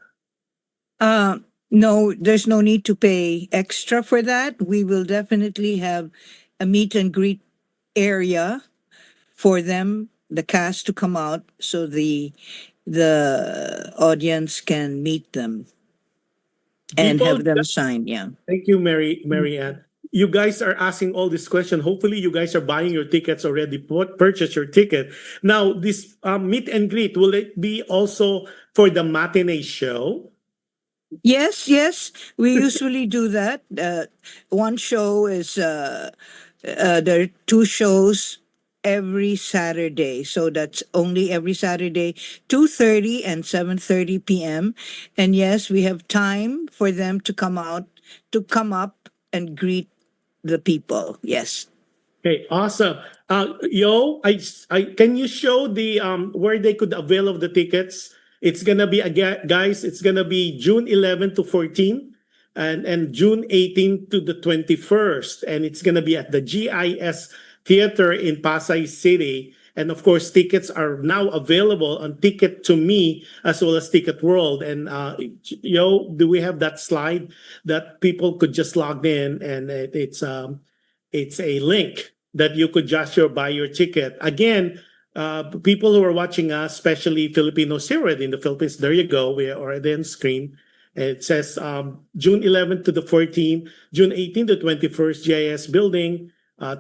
No, there's no need to pay extra for that. We will definitely have a meet and greet area for them, the cast to come out so the audience can meet them and People, have them sign. Yeah. thank you, Mary Ann. You guys are asking all this question. Hopefully, you guys are buying your tickets already. Purchase your ticket now. This meet and greet, will it be also for the matinee show? Yes, yes, we usually do that. One show is there are two shows every Saturday, so that's only every Saturday, 2:30 and 7:30 p.m. And yes, we have time for them to come out, to come up and greet the people. Yes. Okay, awesome. Yo, can you show the where they could avail of the tickets? It's gonna be again, guys. It's gonna be June 11 to 14, and June 18 to the 21st, and it's gonna be at the GIS Theater in Pasay City. And of course, tickets are now available on Ticket to Me as well as Ticket World. And yo, do we have that slide that people could just log in, and it's a link that you could just buy your ticket. Again, people who are watching us, especially Filipinos here in the Philippines, there you go. We are already on screen. It says June 11th to the 14th, June 18th to 21st, GIS Building,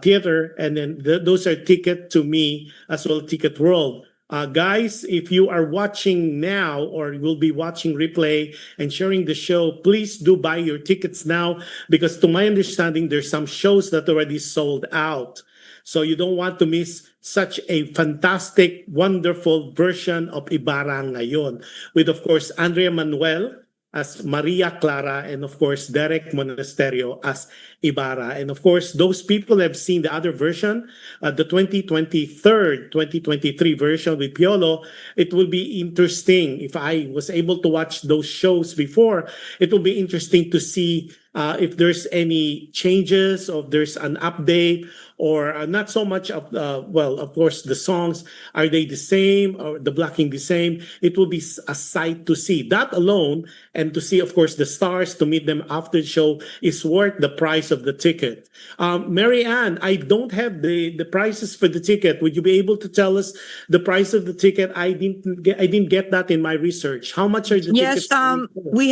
Theater, and then those are Ticket to Me as well Ticket World. Guys, if you are watching now or will be watching replay and sharing the show, please do buy your tickets now because to my understanding, there's some shows that already sold out. So you don't want to miss such a fantastic, wonderful version of Ibarra ngayon with, of course, Andrea Manuel as Maria Clara and, of course, DERRICK Monasterio as Ibarra. And, of course, those people have seen the other version, the 2023 version with Piolo. It will be interesting. If I was able to watch those shows before, it will be interesting to see if there's any changes or if there's an update or not so much of well, of course, the songs, are they the same or the blocking the same? It will be a sight to see. That alone, and to see, of course, the stars, to meet them after the show is worth the price of the ticket. Mary Ann, I don't have the prices for the ticket. Would you be able to tell us the price of the ticket? I didn't get that in my research. How much are the Yes, tickets? we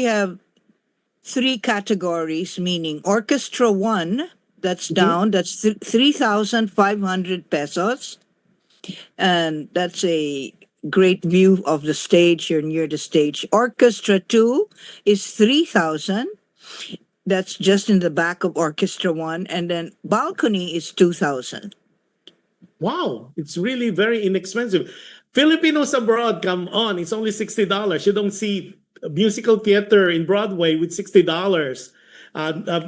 have three categories, meaning Orchestra 1, that's Mhm. down, that's 3,500 pesos. And that's a great view of the stage. You're near the stage. Orchestra 2 is 3,000. That's just in the back of Orchestra 1. And then balcony is 2,000. Wow, it's really very inexpensive. Filipinos abroad, come on, it's only $60. You don't see a musical theater in Broadway with $60.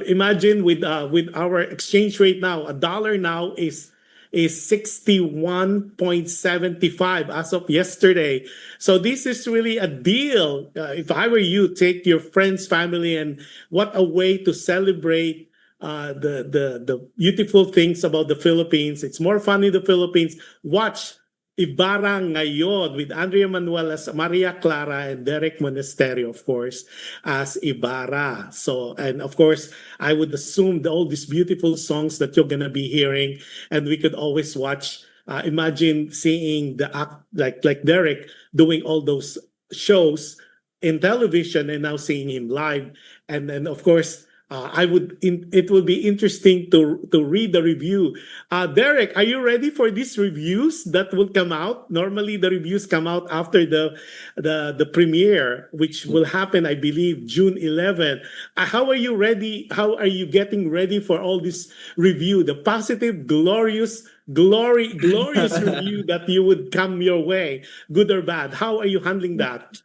Imagine with our exchange rate now, a dollar now is 61.75 as of yesterday. So this is really a deal. If I were you, take your friends, family, and what a way to celebrate the beautiful things about the Philippines. It's more fun in the Philippines. Watch Ibarra ngayon with Andrea Manuel as Maria Clara and DERRICK Monasterio, of course, as Ibarra. So, and of course, I would assume all these beautiful songs that you're gonna be hearing, and we could always watch. Imagine seeing the act like DERRICK doing all those shows in television and now seeing him live, and then of course it will be interesting to read the review. Derek, are you ready for these reviews that will come out? Normally, the reviews come out after the premiere, which will happen, I believe, June 11th. How are you ready? How are you getting ready for all this review? The positive, glorious review that you would come your way, good or bad. How are you handling that?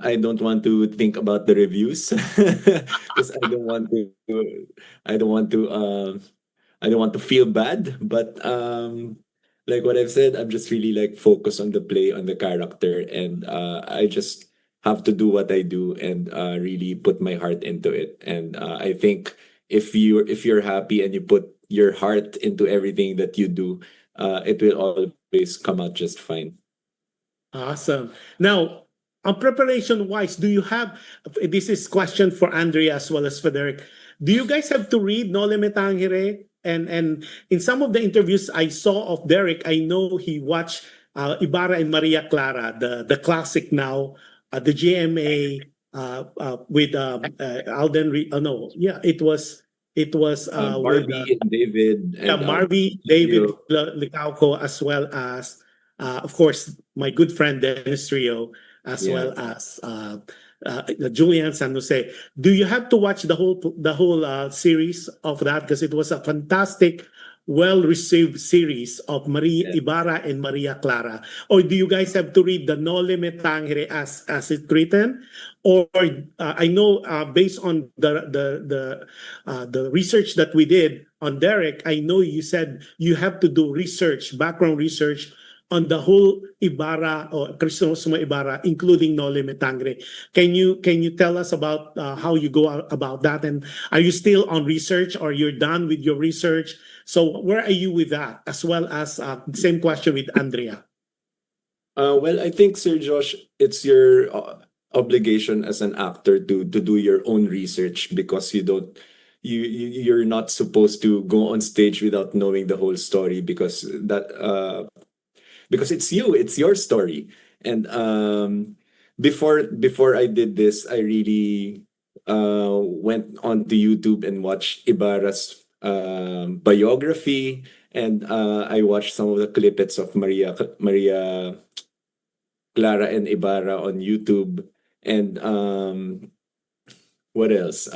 I don't want to think about the reviews because I don't want to I don't want to feel bad. But like what I've said, I'm just really like focused on the play, on the character, and I just have to do what I do and really put my heart into it. And I think if you're happy and you put your heart into everything that you do, it will always come out just fine. Awesome. Now, on preparation wise, do you have this is question for Andrea as well as for Derek. Do you guys have to read Nole Me Tangere? And in some of the interviews I saw of Derek, I know he watched Ibarra and Maria Clara, the classic now, the GMA with Alden. No, yeah, it was with Barbie and David yeah, and Marvy, David Rio. Licauco, as well as, of course, my good friend Dennis Rio, as Yeah. well as Julian San Jose. Do you have to watch the whole series of that, because it was a fantastic, well-received series of Maria Yeah. Ibarra and Maria Clara? Or do you guys have to read the Noli Me Tangere as it's written? Or I know, based on the research that we did on Derek, I know you said you have to do research, background research on the whole Ibarra or Crisostomo Ibarra, including Noli Me Tangere. Can you tell us about how you go about that? And are you still on research, or you're done with your research? So where are you with that? As well as same question with Andrea. Well, I think, Sir Josh, it's your obligation as an actor to do your own research, because you're not supposed to go on stage without knowing the whole story, because it's your story. And before I did this, I really went onto YouTube and watched Ibarra's biography, and I watched some of the clippets of Maria Clara and Ibarra on YouTube. And what else?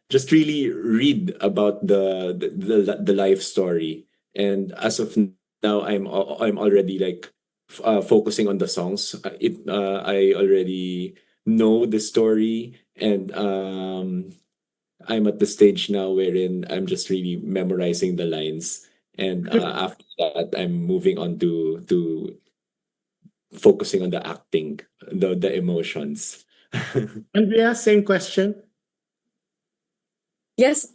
Just really read about the life story. And as of now, I'm already like focusing on the songs. I already know the story, and I'm at the stage now wherein I'm just really memorizing the lines. And after that, I'm moving on to focusing on the acting, the emotions. Andrea, same question. Yes,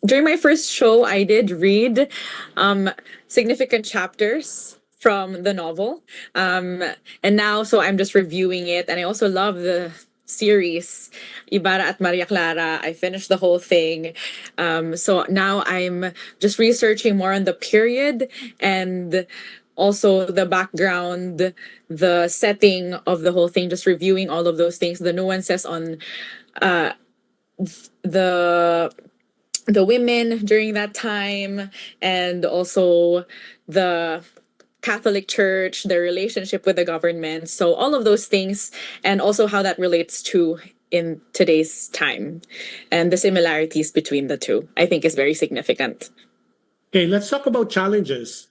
during my first show, I did read significant chapters from the novel, and now so I'm just reviewing it, and I also love the series Ibarra at Maria Clara. I finished the whole thing, so now I'm just researching more on the period and also the background, the setting of the whole thing, just reviewing all of those things, the nuances on uh, the the women during that time, and also the Catholic Church, the relationship with the government. So all of those things, and also how that relates to in today's time, and the similarities between the two, I think is very significant. Okay, let's talk about challenges.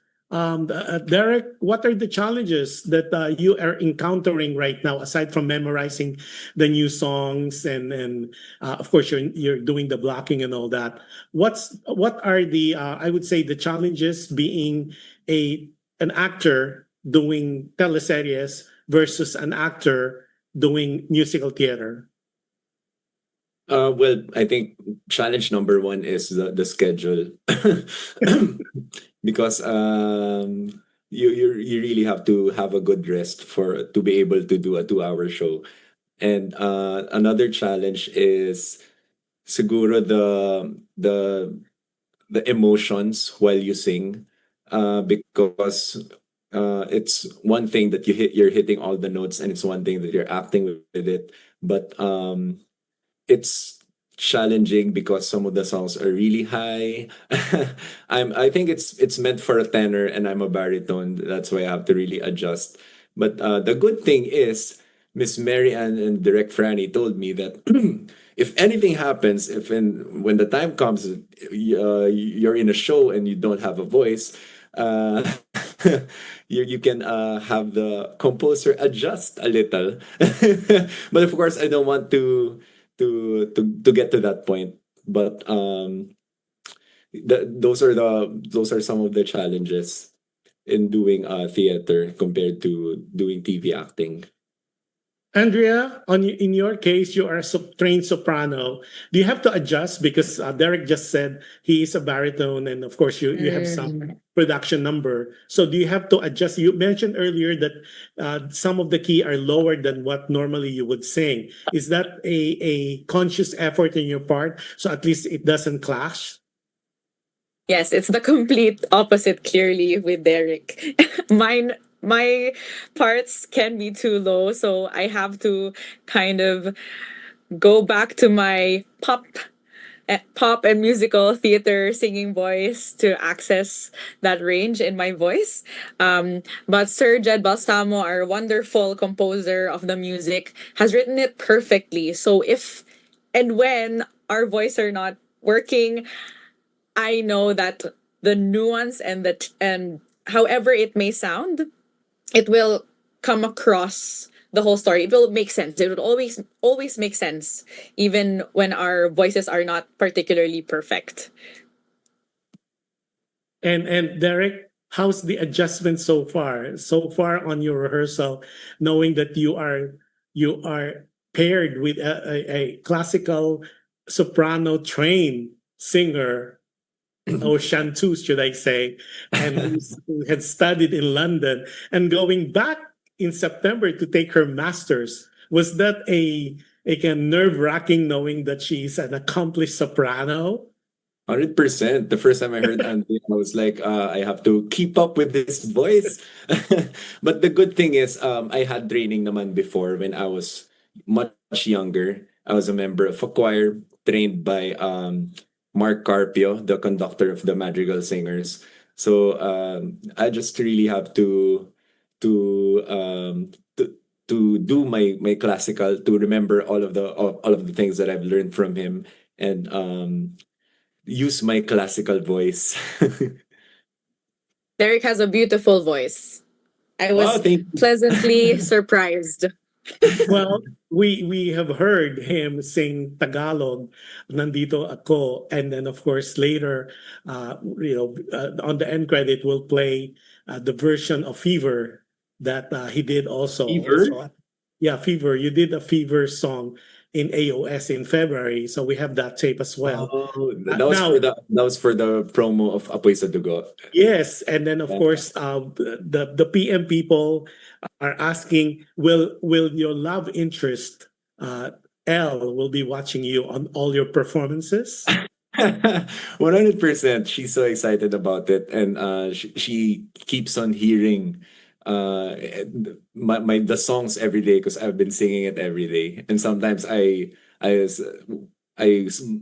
Derek, what are the challenges that you are encountering right now, aside from memorizing the new songs and of course you're doing the blocking and all that? What are the I would say the challenges being an actor doing teleseries versus an actor doing musical theater? Well, I think challenge number one is the schedule, because you really have to have a good rest to be able to do a 2 hour show. And another challenge is siguro the emotions while you sing, because it's one thing that you're hitting all the notes, and it's one thing that you're acting with it. But it's challenging because some of the songs are really high. I think it's meant for a tenor, and I'm a baritone. That's why I have to really adjust. But the good thing is, Miss Mary Ann and Direct Franny told me that if anything happens, when the time comes, you're in a show and you don't have a voice, uh, you can have the composer adjust a little. But of course, I don't want to get to that point. But those are some of the challenges in doing theater compared to doing TV acting. Andrea, in your case, you are a trained soprano. Do you have to adjust, because Derek just said he is a baritone, and of course you have some production number. So do you have to adjust? You mentioned earlier that some of the key are lower than what normally you would sing. Is that a conscious effort in your part, so at least it doesn't clash? Yes, it's the complete opposite clearly with Derek. My parts can be too low, so I have to kind of go back to my pop pop and musical theater singing voice to access that range in my voice. But Sir Jed Balsamo, our wonderful composer of the music, has written it perfectly. So if and when our voice are not working, I know that the nuance and and however it may sound, it will come across the whole story. It will make sense. It would always make sense, even when our voices are not particularly perfect. And Derek, how's the adjustment so far? So far on your rehearsal, knowing that you are paired with a classical soprano trained singer or chanteuse, should I say, and who had studied in London and going back in September to take her master's. Was that a kind of nerve-wracking knowing that she's an accomplished soprano? 100%. The first time I heard Andy, I was like, I have to keep up with this voice. But the good thing is, I had training naman before when I was much younger. I was a member of a choir trained by Mark Carpio, the conductor of the Madrigal Singers. So I just really have to do my classical, to remember all of the things that I've learned from him, and use my classical voice. Derek has a beautiful voice. I Wow, was thank you. pleasantly surprised. Well, we have heard him sing Tagalog, Nandito Ako, and then of course later, on the end credit we'll play the version of Fever that he did also. Fever? Yeah, Fever. You did a Fever song in AOS in February, so we have that tape as well. Oh, Now, that was for the promo of Apoy sa Dugo. yes, and then of Yeah. course, the PM people are asking, will your love interest, Elle, will be watching you on all your performances? 100%. She's so excited about it, and she keeps on hearing the songs every day because I've been singing it every day, and sometimes I s-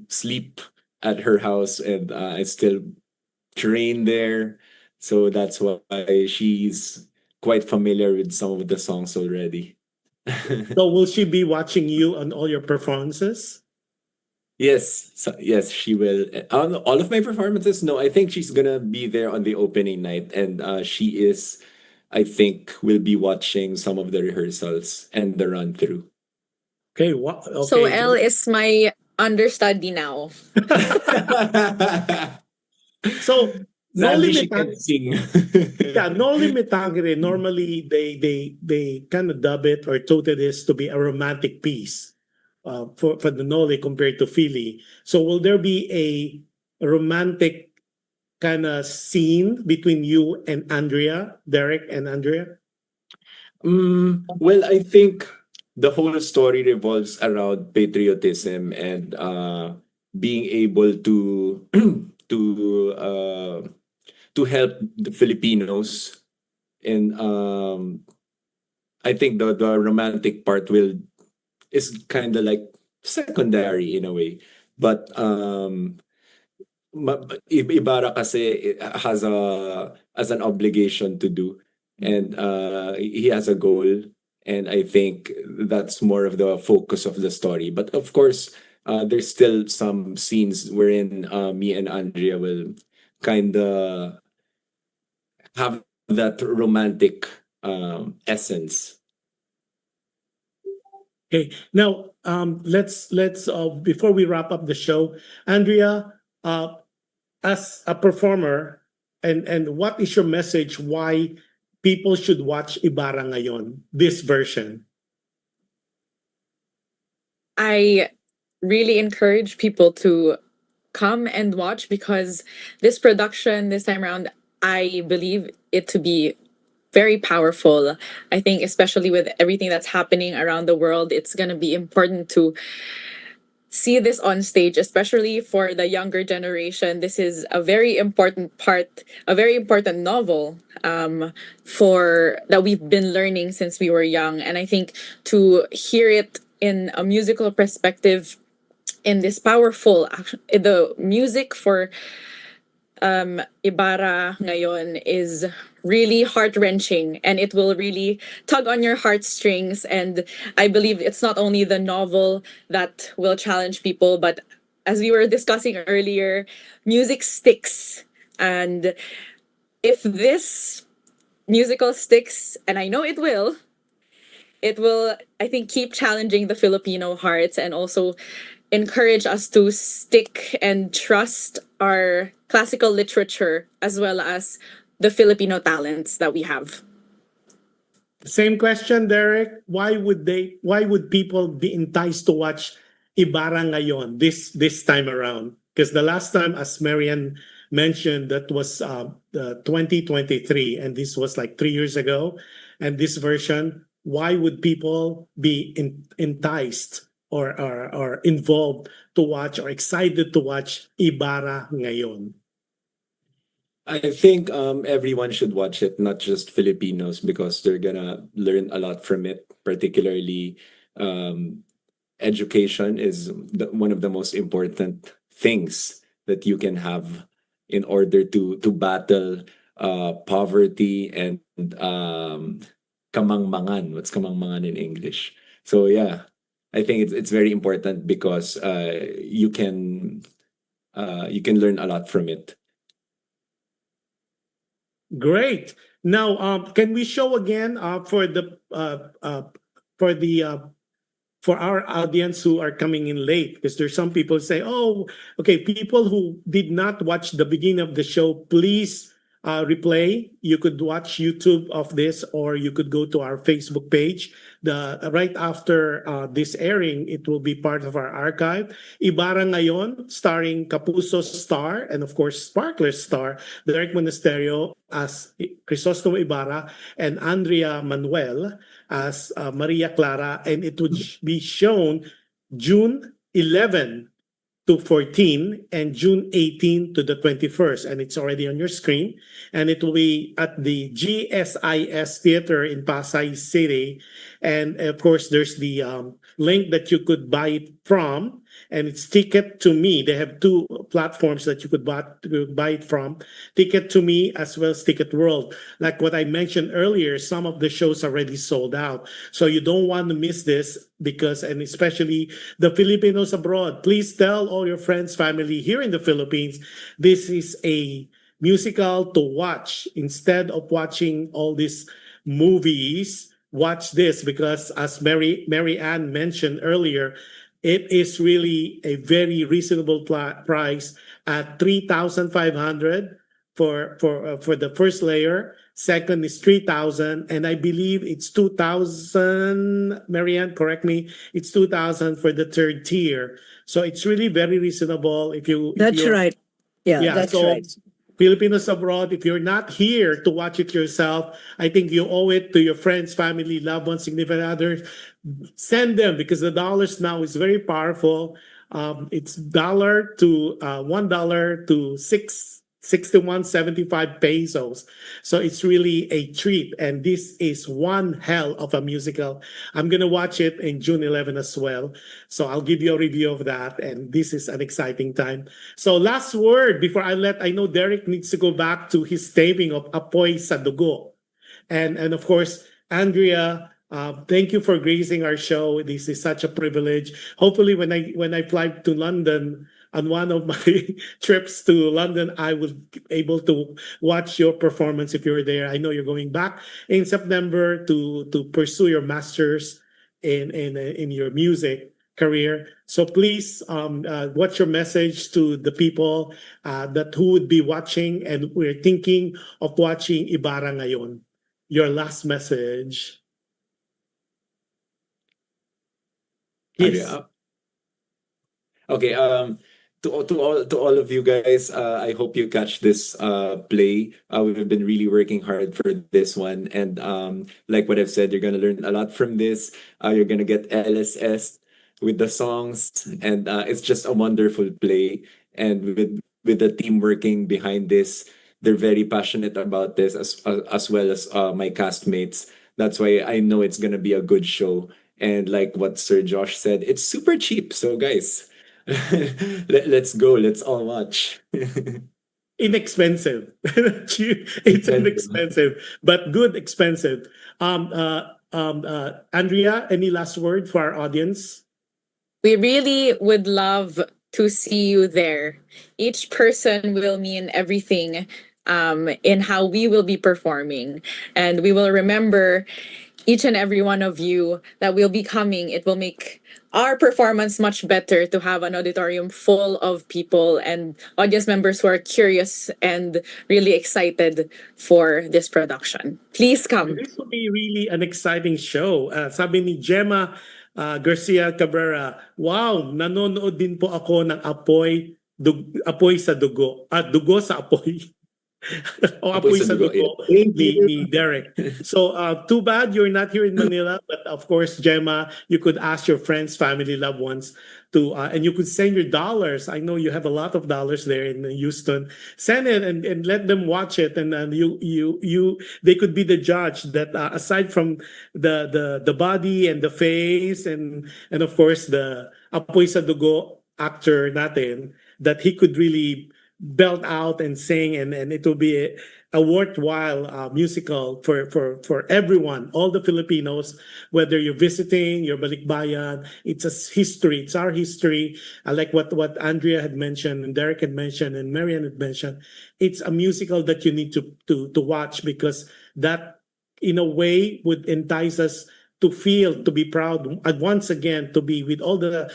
sleep at her house, and I still train there, so that's why she's quite familiar with some of the songs already. So will she be watching you on all your performances? Yes, yes, she will. On all of my performances, no, I think she's gonna be there on the opening night, and she is, I think, will be watching some of the rehearsals and the run through. Okay, So okay. Elle is my understudy now. So no Sadly, she limit. can't sing. Yeah, no limitangere. Normally, they kind of dub it or touted this to be a romantic piece for the Noli compared to Philly. So will there be a romantic kind of scene between you and Andrea, Derek and Andrea? Well, I think the whole story revolves around patriotism and being able to to uh, to help the Filipinos. And I think the romantic part will is kind of like secondary in a way, but Ibarra kasi has an obligation to do, and he has a goal, and I think that's more of the focus of the story. But of course, there's still some scenes wherein me and Andrea will kind of have that romantic essence. Okay. Now, let's before we wrap up the show, Andrea, as a performer, and what is your message? Why people should watch Ibarra ngayon, this version? I really encourage people to come and watch because this production this time around, I believe it to be very powerful. I think, especially with everything that's happening around the world, it's going to be important to see this on stage, especially for the younger generation. This is a very important part, a very important novel for that we've been learning since we were young. And I think to hear it in a musical perspective in this powerful the music for Ibarra ngayon is really heart-wrenching, and it will really tug on your heartstrings. And I believe it's not only the novel that will challenge people, but as we were discussing earlier, music sticks. And if this musical sticks, and I know it will, I think, keep challenging the Filipino hearts and also encourage us to stick and trust our classical literature as well as the Filipino talents that we have. Same question, Derek. Why would people be enticed to watch Ibarra ngayon this time around? Because the last time, as Marian mentioned, that was 2023, and this was like 3 years ago. And this version, why would people be enticed or involved to watch or excited to watch Ibarra ngayon? I think everyone should watch it, not just Filipinos, because they're gonna learn a lot from it. Particularly, education is one of the most important things that you can have in order to battle poverty and kamangmangan. What's kamangmangan in English? So yeah, I think it's very important because you can learn a lot from it. Great. Now, can we show again for the for our audience who are coming in late? Because there's some people say, "Oh, okay." People who did not watch the beginning of the show, please replay. You could watch YouTube of this, or you could go to our Facebook page. Right after this airing, it will be part of our archive. Ibarra ngayon, starring Kapuso's star and of course Sparkler's star, Derrick Monasterio as Crisostomo Ibarra and Andrea Manuel as Maria Clara, and it would be shown June 11 to 14 and June 18 to the 21st, and it's already on your screen. And it will be at the GSIS Theater in Pasay City. And of course, there's the link that you could buy it from, and it's Ticket to Me. They have two platforms that you could buy it from, Ticket to Me as well as Ticket World. Like what I mentioned earlier, some of the shows are already sold out. So you don't want to miss this because, and especially the Filipinos abroad, please tell all your friends, family here in the Philippines, this is a musical to watch. Instead of watching all these movies, watch this because as Mary Ann mentioned earlier, it is really a very reasonable price at 3,500 for the first layer. Second is 3,000, and I believe it's 2,000. Marianne, correct me. It's 2,000 for the third tier. So it's really very reasonable if you. That's right. Yeah, that's so right. Filipinos abroad, if you're not here to watch it yourself, I think you owe it to your friends, family, loved ones, significant others. Send them because the dollars now is very powerful. It's $1 to $1 to 61.75 pesos. So it's really a treat. And this is one hell of a musical. I'm going to watch it in June 11 as well. So I'll give you a review of that. And this is an exciting time. So last word before I know Derrick needs to go back to his taping of Apoy sa Dugo. And of course, Andrea, thank you for gracing our show. This is such a privilege. Hopefully when I fly to London, on one of my trips to London, I will be able to watch your performance if you're there. I know you're going back in September to pursue your masters in your music career. So please, what's your message to the people that who would be watching and we're thinking of watching Ibarra ngayon? Your last message. Yes. Okay. To all of you guys, I hope you catch this play. We've been really working hard for this one, and like what I've said, you're gonna learn a lot from this. You're gonna get LSS with the songs, and it's just a wonderful play. And with the team working behind this, they're very passionate about this as well as my castmates. That's why I know it's gonna be a good show. And like what Sir Josh said, it's super cheap. So guys, let's go. Let's all watch. Inexpensive. It's inexpensive, but good expensive. Andrea, any last word for our audience? We really would love to see you there. Each person will mean everything in how we will be performing. And we will remember each and every one of you that will be coming. It will make our performance much better to have an auditorium full of people and audience members who are curious and really excited for this production. Please come. This will be really an exciting show. Sabi ni Gemma Garcia Cabrera, wow, nanonood din po ako ng Apoy sa Dugo. Dugo sa Apoy. O Apoy sa Dugo Thank you. ni Derrick. So too bad you're not here in Manila, but of course, Gemma, you could ask your friends, family, loved ones to, and you could send your dollars. I know you have a lot of dollars there in Houston. Send it and let them watch it, and they could be the judge that aside from the body and the face and of course the Apoy sa Dugo actor natin, that he could really belt out and sing, and it will be a worthwhile musical for everyone, all the Filipinos, whether you're visiting, you're balikbayan. It's a history. It's our history. I like what Andrea had mentioned and Derrick had mentioned and Marian had mentioned. It's a musical that you need to watch, because that in a way would entice us to feel, to be proud, and once again to be with all the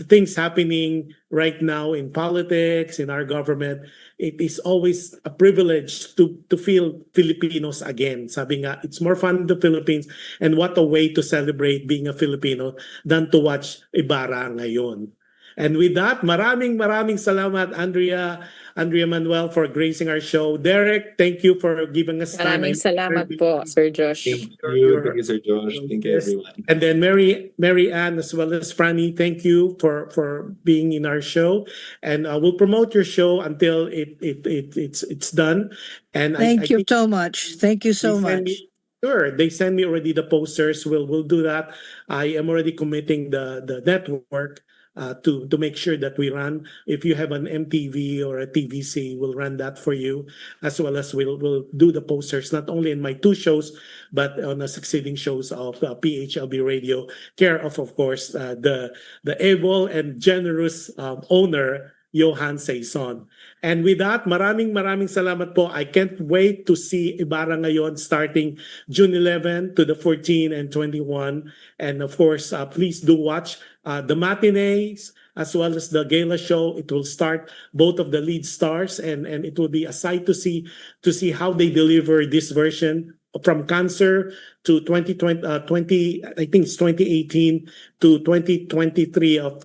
things happening right now in politics, in our government. It is always a privilege to feel Filipinos again. Sabi nga, it's more fun in the Philippines, and what a way to celebrate being a Filipino than to watch Ibarra ngayon. And with that, maraming salamat, Andrea Manuel, for gracing our show. Derrick, thank you for giving us time. Maraming salamat po, Sir Josh. Thank you. Thank you, Sir Josh. Thank you, everyone. And then Mary Ann as well as Franny, thank you for being in our show. And we'll promote your show until it's done. And Thank you think so much. Thank you so they send much. Sure, they send me already the posters. We'll do that. I am already committing the network to make sure that we run. If you have an MTV or a TVC, we'll run that for you, as well as we'll do the posters not only in my 2 shows, but on the succeeding shows of PHLB Radio, care of course, the able and generous owner, Johan Saison. And with that, maraming salamat po. I can't wait to see Ibarra ngayon starting June 11 to the 14 and 21. And of course, please do watch the matinees as well as the gala show. It will start both of the lead stars, and it will be a sight to see how they deliver this version from Cancer to 2020, I think it's 2018 to 2023 of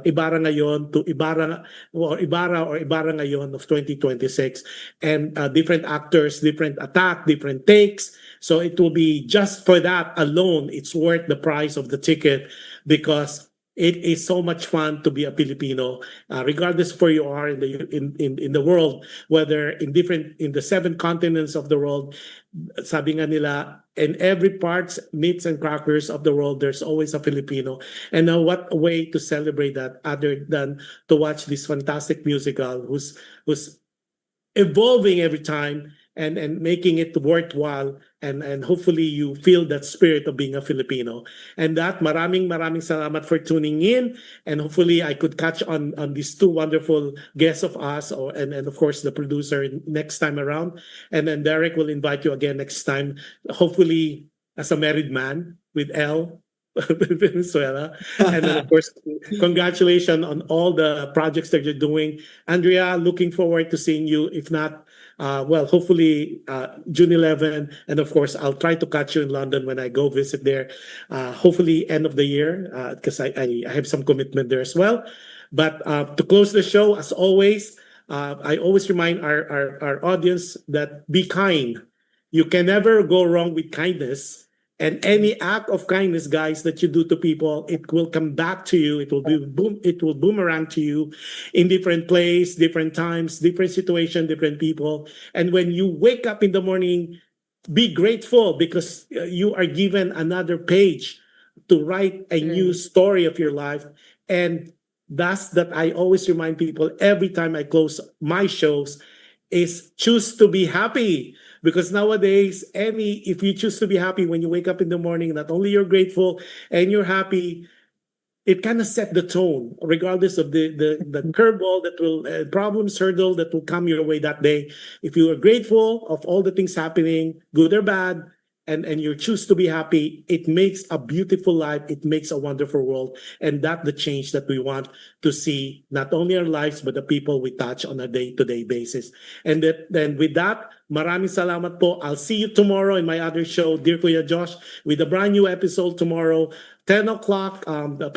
Ibarra ngayon to Ibarra or Ibarra ngayon of 2026, and different actors, different attack, different takes. So it will be, just for that alone, it's worth the price of the ticket, because it is so much fun to be a Filipino, regardless of where you are in the world, whether in the 7 continents of the world. Sabi nga nila, in every parts, meats and crackers of the world, there's always a Filipino. And what a way to celebrate that other than to watch this fantastic musical who's evolving every time and making it worthwhile, and hopefully you feel that spirit of being a Filipino. And that, maraming salamat for tuning in, and hopefully I could catch on these 2 wonderful guests of us, and of course the producer next time around. And then Derrick will invite you again next time, hopefully as a married man with Elle Venezuela. And then of course, congratulations on all the projects that you're doing. Andrea, looking forward to seeing you, if not hopefully June 11, and of course I'll try to catch you in London when I go visit there, hopefully end of the year, because I have some commitment there as well. But to close the show, as always, I always remind our audience that be kind. You can never go wrong with kindness. And any act of kindness, guys, that you do to people, it will come back to you. It will boomerang to you in different place, different times, different situation, different people. And when you wake up in the morning, be grateful, because you are given another page to write a new story of your life. And thus that I always remind people every time I close my shows is choose to be happy. Because nowadays, if you choose to be happy when you wake up in the morning, not only you're grateful and you're happy, it kind of set the tone, regardless of the curveball that will problems hurdle that will come your way that day. If you are grateful of all the things happening, good or bad, and you choose to be happy, it makes a beautiful life. It makes a wonderful world, and that's the change that we want to see, not only our lives but the people we touch on a day-to-day basis. And then with that, maraming salamat po. I'll see you tomorrow in my other show, Dear Kuya Josh, with a brand new episode tomorrow, 10 o'clock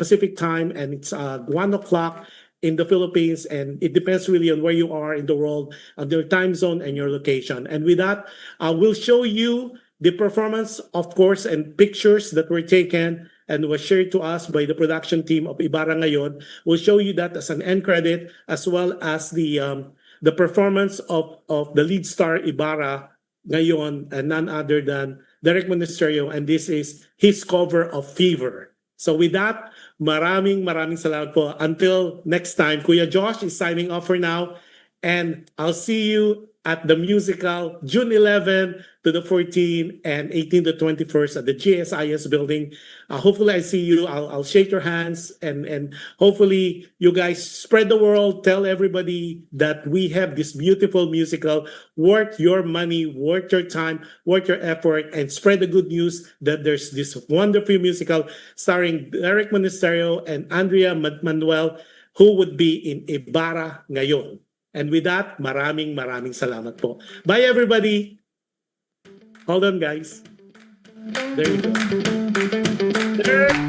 Pacific time, and it's 1 o'clock in the Philippines, and it depends really on where you are in the world, on your time zone and your location. And with that, we'll show you the performance, of course, and pictures that were taken and was shared to us by the production team of Ibarra Ngayon. We'll show you that as an end credit, as well as the performance of the lead star Ibarra Ngayon, and none other than DERRICK Monasterio, and this is his cover of Fever. So with that, maraming salamat po. Until next time, Kuya Josh is signing off for now, and I'll see you at the musical June 11 to the 14 and 18 to 21st at the GSIS building. Hopefully I see you. I'll shake your hands, and hopefully you guys spread the word, tell everybody that we have this beautiful musical, worth your money, worth your time, worth your effort, and spread the good news that there's this wonderful musical starring DERRICK Monasterio and Andrea Manuel, who would be in Ibarra Ngayon. And with that, maraming salamat po. Bye, everybody. Hold on, guys. There you go.